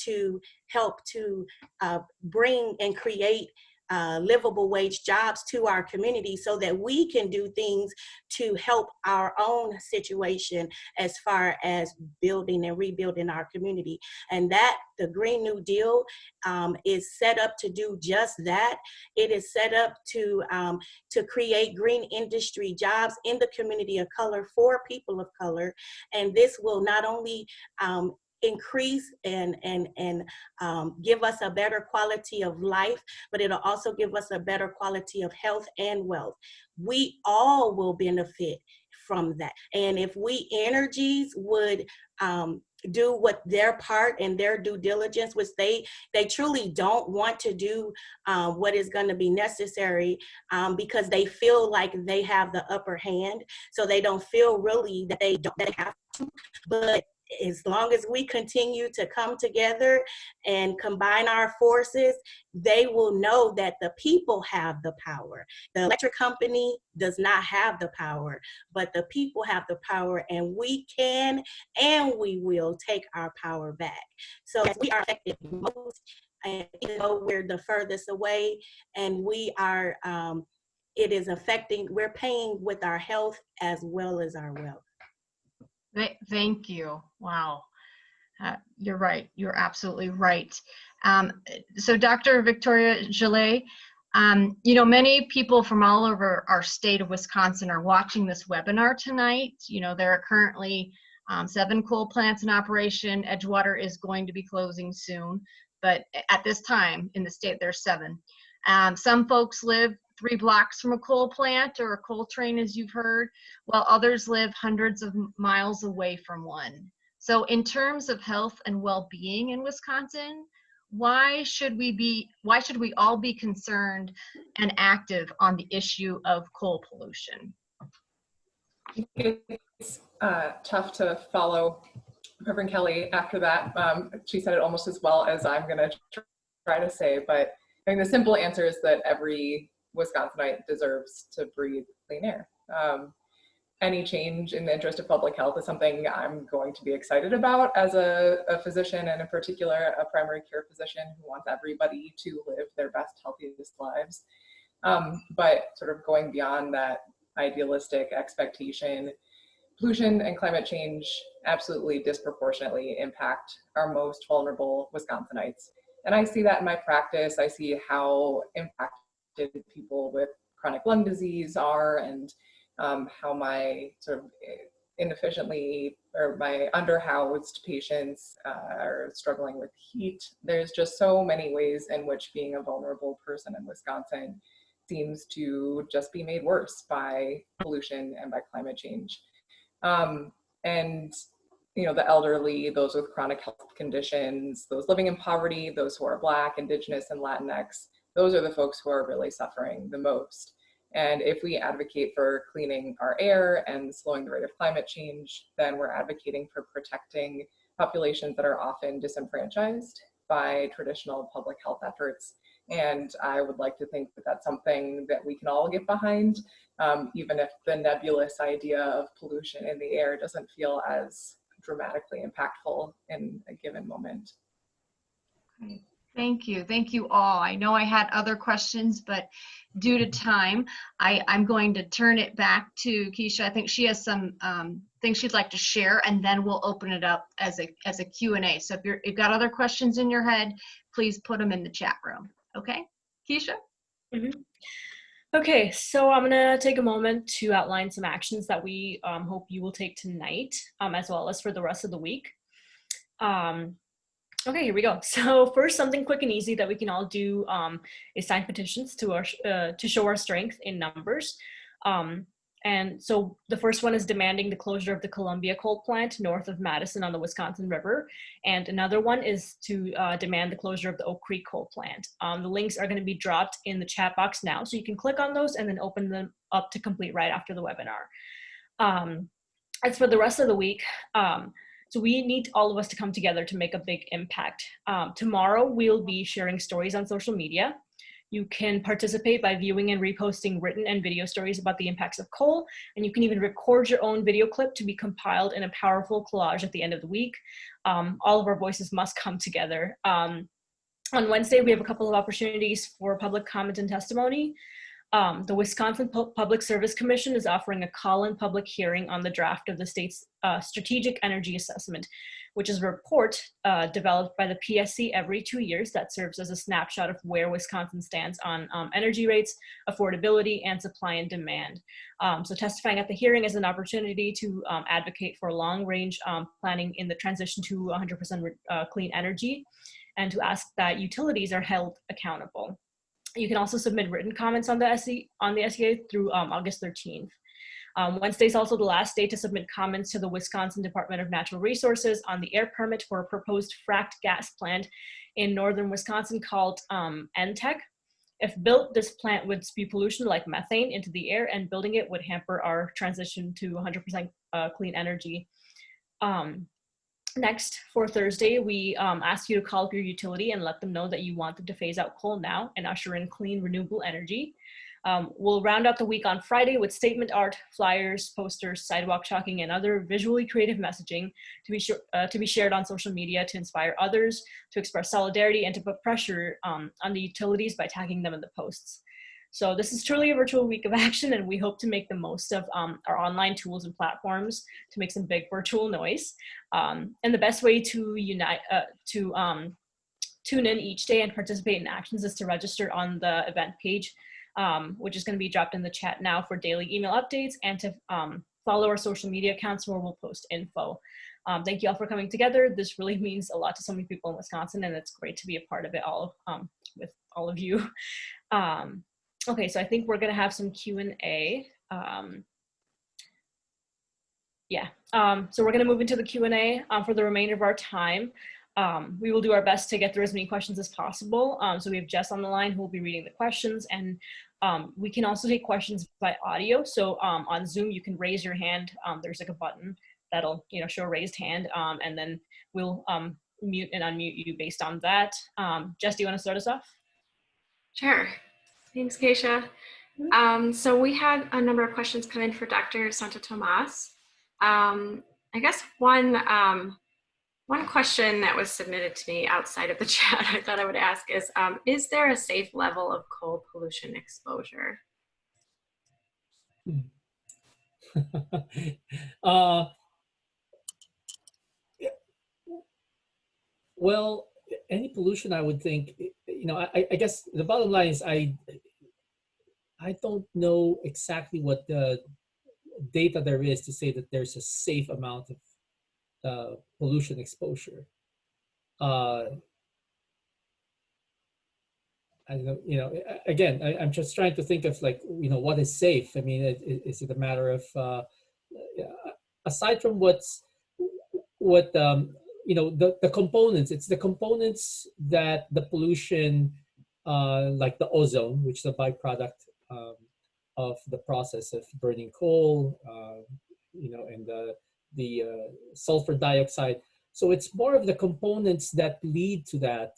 to help to bring and create livable wage jobs to our community so that we can do things to help our own situation as far as building and rebuilding our community. And that the Green New Deal is set up to do just that. It is set up to create green industry jobs in the community of color for people of color. And this will not only increase and give us a better quality of life, but it'll also give us a better quality of health and wealth. We all will benefit from that. And if we energies would do what their part and their due diligence, which they truly don't want to do what is going to be necessary because they feel like they have the upper hand. So they don't feel really that they have to, but as long as we continue to come together and combine our forces, they will know that the people have the power. The electric company does not have the power, but the people have the power, and we can and we will take our power back. So as we are affected most, and even though we're the furthest away, and we are, it is affecting, we're paying with our health as well as our wealth. Thank you. Wow. You're right. You're absolutely right. So Dr. Victoria Gillet, you know, many people from all over our state of Wisconsin are watching this webinar tonight. You know, there are currently 7 coal plants in operation. Edgewater is going to be closing soon, but at this time in the state, there's 7. Some folks live 3 blocks from a coal plant or a coal train, as you've heard, while others live hundreds of miles away from one. So in terms of health and well-being in Wisconsin, why should we all be concerned and active on the issue of coal pollution? It's tough to follow Reverend Kelley after that. She said it almost as well as I'm going to try to say, but I think the simple answer is that every Wisconsinite deserves to breathe clean air. Any change in the interest of public health is something I'm going to be excited about as a physician, and in particular a primary care physician who wants everybody to live their best, healthiest lives. But sort of going beyond that idealistic expectation, pollution and climate change absolutely disproportionately impact our most vulnerable Wisconsinites. And I see that in my practice. I see how impacted people with chronic lung disease are, and how my sort of inefficiently or my underhoused patients are struggling with heat. There's just so many ways in which being a vulnerable person in Wisconsin seems to just be made worse by pollution and by climate change. And you know, the elderly, those with chronic health conditions, those living in poverty, those who are Black, Indigenous, and Latinx, those are the folks who are really suffering the most. And if we advocate for cleaning our air and slowing the rate of climate change, then we're advocating for protecting populations that are often disenfranchised by traditional public health efforts. And I would like to think that that's something that we can all get behind, even if the nebulous idea of pollution in the air doesn't feel as dramatically impactful in a given moment. Great. Thank you. Thank you all. I know I had other questions, but due to time, I'm going to turn it back to Keisha. I think she has some things she'd like to share, and then we'll open it up as a Q&A. So if you've got other questions in your head, please put them in the chat room. Okay, Keisha? Mm-hmm. Okay, so I'm gonna take a moment to outline some actions that we hope you will take tonight, as well as for the rest of the week. Okay, here we go. So first, something quick and easy that we can all do is sign petitions to show our strength in numbers. And so the first one is demanding the closure of the Columbia coal plant north of Madison on the Wisconsin River. And another one is to demand the closure of the Oak Creek coal plant. The links are going to be dropped in the chat box now, so you can click on those and then open them up to complete right after the webinar. As for the rest of the week, so we need all of us to come together to make a big impact. Tomorrow, we'll be sharing stories on social media. You can participate by viewing and reposting written and video stories about the impacts of coal, and you can even record your own video clip to be compiled in a powerful collage at the end of the week. All of our voices must come together. On Wednesday, we have a couple of opportunities for public comment and testimony. The Wisconsin Public Service Commission is offering a call-in public hearing on the draft of the state's strategic energy assessment, which is a report developed by the PSC every 2 years that serves as a snapshot of where Wisconsin stands on energy rates, affordability, and supply and demand. So testifying at the hearing is an opportunity to advocate for long-range planning in the transition to 100% clean energy, and to ask that utilities are held accountable. You can also submit written comments on the SEA through August 13th. Wednesday is also the last day to submit comments to the Wisconsin Department of Natural Resources on the air permit for a proposed fracked gas plant in northern Wisconsin called NTEC. If built, this plant would spew pollution like methane into the air, and building it would hamper our transition to 100% clean energy. Next, for Thursday, we ask you to call up your utility and let them know that you want them to phase out coal now and usher in clean, renewable energy. We'll round out the week on Friday with statement art, flyers, posters, sidewalk chalking, and other visually creative messaging to be shared on social media to inspire others, to express solidarity, and to put pressure on the utilities by tagging them in the posts. So this is truly a virtual week of action, and we hope to make the most of our online tools and platforms to make some big virtual noise. And the best way to tune in each day and participate in actions is to register on the event page, which is going to be dropped in the chat now for daily email updates, and to follow our social media accounts where we'll post info. Thank you all for coming together. This really means a lot to so many people in Wisconsin, and it's great to be a part of it all with all of you. Okay, so I think we're going to have some Q&A. So we're going to move into the Q&A for the remainder of our time. We will do our best to get through as many questions as possible. So we have Jess on the line who will be reading the questions, and we can also take questions by audio. So on Zoom, you can raise your hand. There's like a button that'll show a raised hand, and then we'll mute and unmute you based on that. Jess, do you want to start us off? Sure. Thanks, Keisha. So we had a number of questions come in for Dr. Santo Tomas. I guess one question that was submitted to me outside of the chat I thought I would ask is there a safe level of coal pollution exposure? Well, any pollution, I would think, I guess the bottom line is I don't know exactly what the data there is to say that there's a safe amount of pollution exposure. I don't know, again, I'm just trying to think of what is safe. I mean, is it a matter of, aside from the components, it's the components that the pollution, like the ozone, which is a byproduct of the process of burning coal, and the sulfur dioxide. So it's more of the components that lead to that,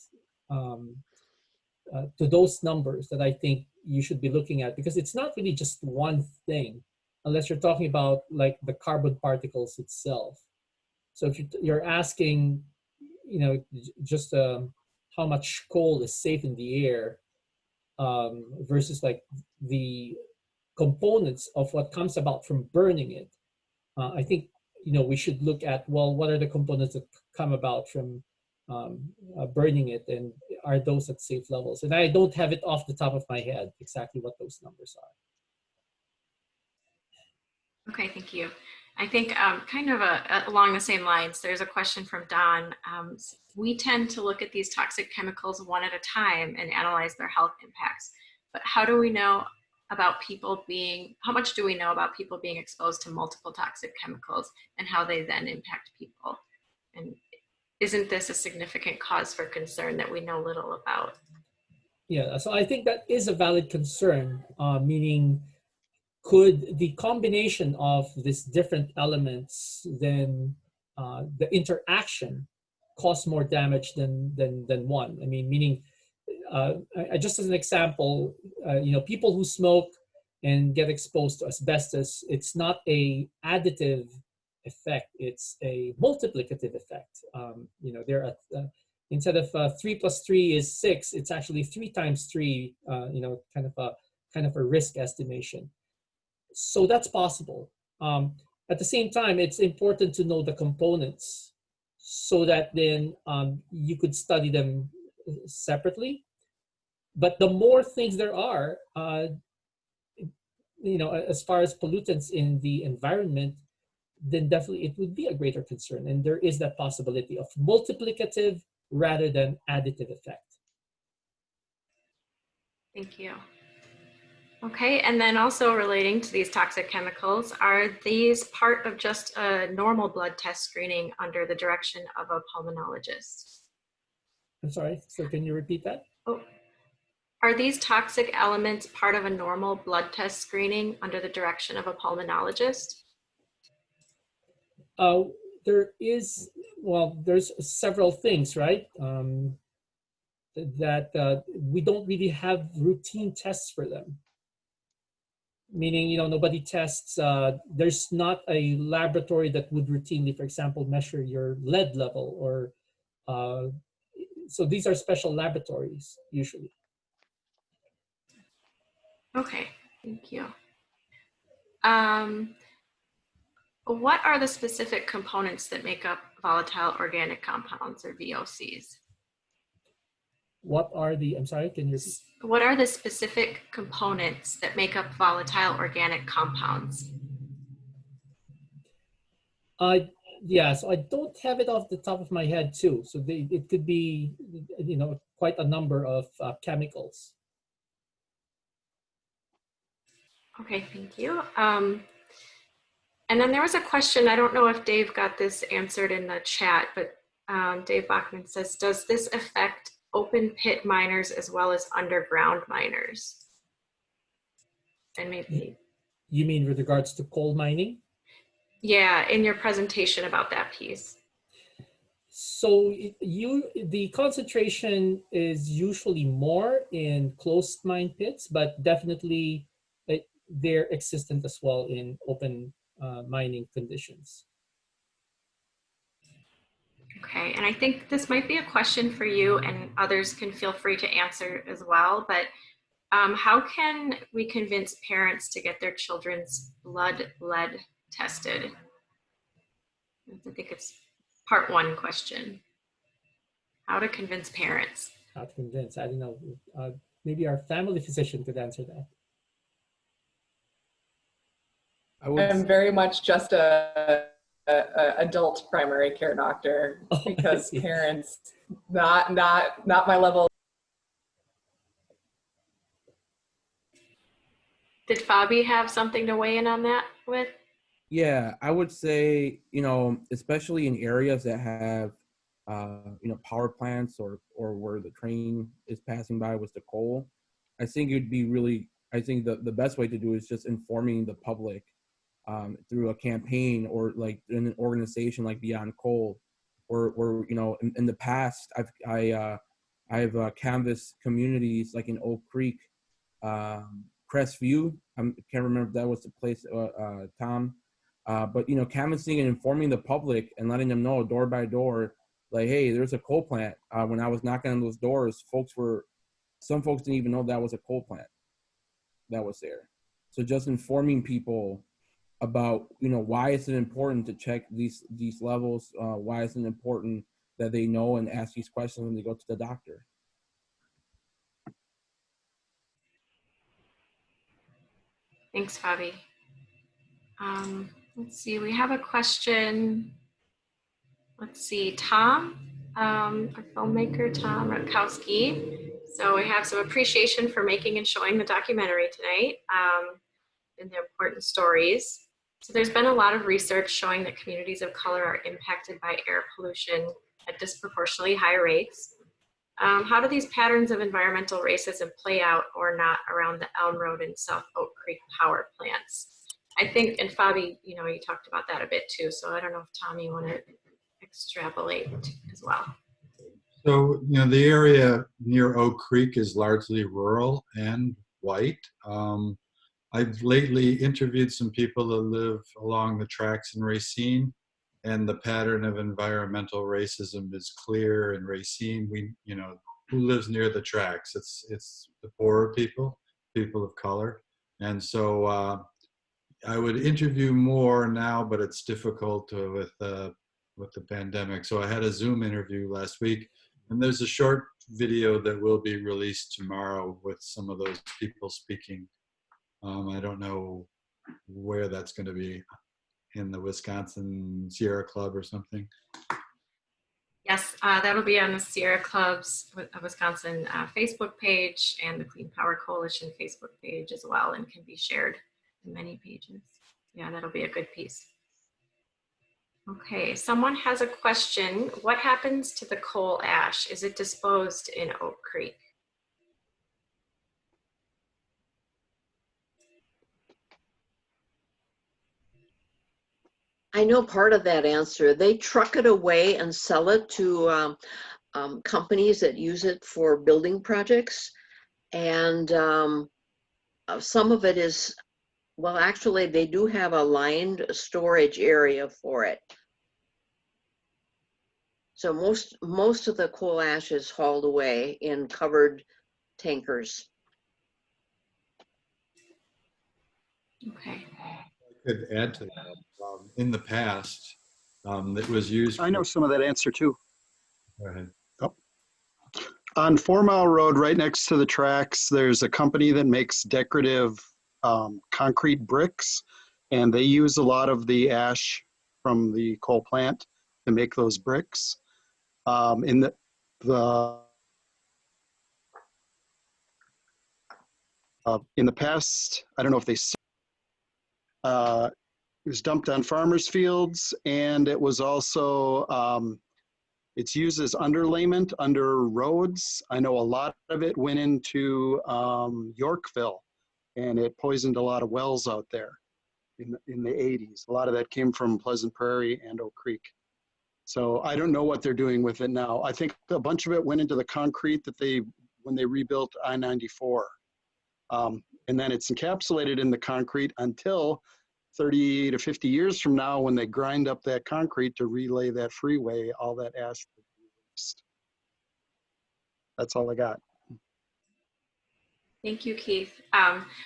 to those numbers that I think you should be looking at, because it's not really just one thing, unless you're talking about like the carbon particles itself. So if you're asking, just how much coal is safe in the air versus like the components of what comes about from burning it, I think we should look at, well, what are the components that come about from burning it, and are those at safe levels? And I don't have it off the top of my head exactly what those numbers are. Okay, thank you. I think kind of along the same lines, there's a question from Don. We tend to look at these toxic chemicals one at a time and analyze their health impacts. But how do we know about how much do we know about people being exposed to multiple toxic chemicals and how they then impact people? And isn't this a significant cause for concern that we know little about? Yeah, so I think that is a valid concern, meaning, could the combination of these different elements, then the interaction, cause more damage than one? I mean, meaning, just as an example, people who smoke and get exposed to asbestos, it's not a additive effect; it's a multiplicative effect. They're at, instead of 3 + 3 is 6, it's actually 3 × 3. Kind of a risk estimation. So that's possible. At the same time, it's important to know the components. so that then you could study them separately. But the more things there are, as far as pollutants in the environment, then definitely it would be a greater concern. And there is that possibility of multiplicative rather than additive effect. Thank you. Okay, and then also relating to these toxic chemicals, are these part of just a normal blood test screening under the direction of a pulmonologist? I'm sorry, so can you repeat that? Oh, are these toxic elements part of a normal blood test screening under the direction of a pulmonologist? There's several things, right? That we don't really have routine tests for them. Meaning, nobody tests, there's not a laboratory that would routinely, for example, measure your lead level or, so these are special laboratories usually. Okay, thank you. What are the specific components that make up volatile organic compounds, or VOCs? I'm sorry, can you repeat? What are the specific components that make up volatile organic compounds? Yeah, so I don't have it off the top of my head too. So it could be, quite a number of chemicals. Okay, thank you. And then there was a question, I don't know if Dave got this answered in the chat, but Dave Bachman says, does this affect open pit miners as well as underground miners? And maybe. You mean with regards to coal mining? Yeah, in your presentation about that piece. So the concentration is usually more in closed mine pits, but definitely they're existent as well in open mining conditions. Okay, and I think this might be a question for you, and others can feel free to answer as well, but how can we convince parents to get their children's blood lead tested? I think it's part one question. How to convince parents. How to convince, I don't know. Maybe our family physician could answer that. I'm very much just a adult primary care doctor because parents, not my level. Did Fabi have something to weigh in on that with? Yeah, I would say, especially in areas that have, power plants or where the train is passing by with the coal, I think it'd be really, I think the best way to do is just informing the public through a campaign or like in an organization like Beyond Coal, or in the past I've canvassed communities like in Oak Creek, Crestview. I can't remember if that was the place, Tom. But canvassing and informing the public and letting them know door by door, like, hey, there's a coal plant. When I was knocking on those doors, some folks didn't even know that was a coal plant that was there. So just informing people about, why is it important to check these levels? Why is it important that they know and ask these questions when they go to the doctor? Thanks, Fabi. Let's see, we have a question. Let's see, Tom, our filmmaker, Tom Rutkowski. So we have some appreciation for making and showing the documentary tonight and the important stories. So there's been a lot of research showing that communities of color are impacted by air pollution at disproportionately high rates. How do these patterns of environmental racism play out or not around the Elm Road and South Oak Creek power plants? I think, and Fabi, you talked about that a bit too, so I don't know if Tom, you want to extrapolate as well. So, the area near Oak Creek is largely rural and white. I've lately interviewed some people that live along the tracks in Racine, and the pattern of environmental racism is clear in Racine. Who lives near the tracks? It's the poorer people of color. And so I would interview more now, but it's difficult with with the pandemic. So I had a Zoom interview last week, and there's a short video that will be released tomorrow with some of those people speaking. I don't know where that's going to be, in the Wisconsin Sierra Club or something. Yes, that'll be on the Sierra Club's Wisconsin Facebook page and the Clean Power Coalition Facebook page as well, and can be shared in many pages. Yeah, that'll be a good piece. Okay, someone has a question. What happens to the coal ash? Is it disposed in Oak Creek? I know part of that answer. They truck it away and sell it to companies that use it for building projects. And some of it is, well, actually, they do have a lined storage area for it. So most of the coal ash is hauled away in covered tankers. Okay. I could add to that. In the past, it was used. I know some of that answer too. Go ahead. Oh. On 4 Mile Road, right next to the tracks, there's a company that makes decorative concrete bricks, and they use a lot of the ash from the coal plant to make those bricks. In the past, I don't know if they it was dumped on farmers' fields, and it was also it's used as underlayment under roads. I know a lot of it went into Yorkville, and it poisoned a lot of wells out there in the 80s. A lot of that came from Pleasant Prairie and Oak Creek. So I don't know what they're doing with it now. I think a bunch of it went into the concrete that when they rebuilt I-94. And then it's encapsulated in the concrete until 30 to 50 years from now, when they grind up that concrete to relay that freeway, all that ash will be released. That's all I got. Thank you, Keith.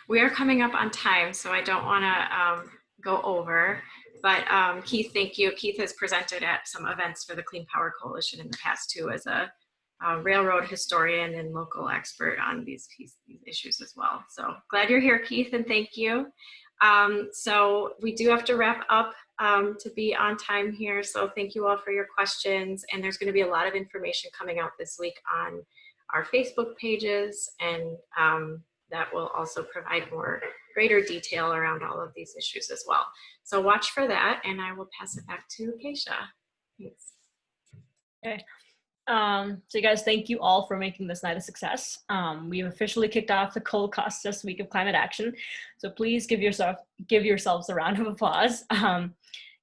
We are coming up on time, so I don't want to go over, but Keith, thank you. Keith has presented at some events for the Clean Power Coalition in the past too, as a railroad historian and local expert on these issues as well. So glad you're here, Keith, and thank you. So we do have to wrap up to be on time here. So thank you all for your questions. And there's going to be a lot of information coming out this week on our Facebook pages, and that will also provide greater detail around all of these issues as well. So watch for that, and I will pass it back to Keisha. Thanks. Okay. So you guys, thank you all for making this night a success. We've officially kicked off the Coal Cost Us Week of Climate Action. So please give yourselves a round of applause.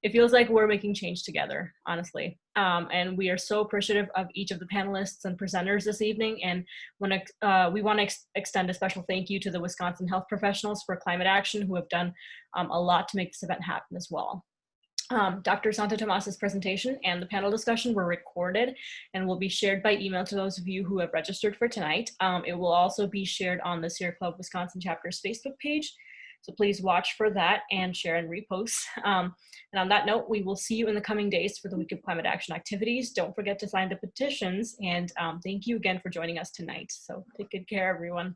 It feels like we're making change together, honestly. And we are so appreciative of each of the panelists and presenters this evening. And we want to extend a special thank you to the Wisconsin health professionals for climate action, who have done a lot to make this event happen as well. Dr. Santo Tomas's presentation and the panel discussion were recorded and will be shared by email to those of you who have registered for tonight. It will also be shared on the Sierra Club Wisconsin chapter's Facebook page. So please watch for that and share and repost. And on that note, we will see you in the coming days for the Week of Climate Action activities. Don't forget to sign the petitions, and thank you again for joining us tonight. So take good care, everyone.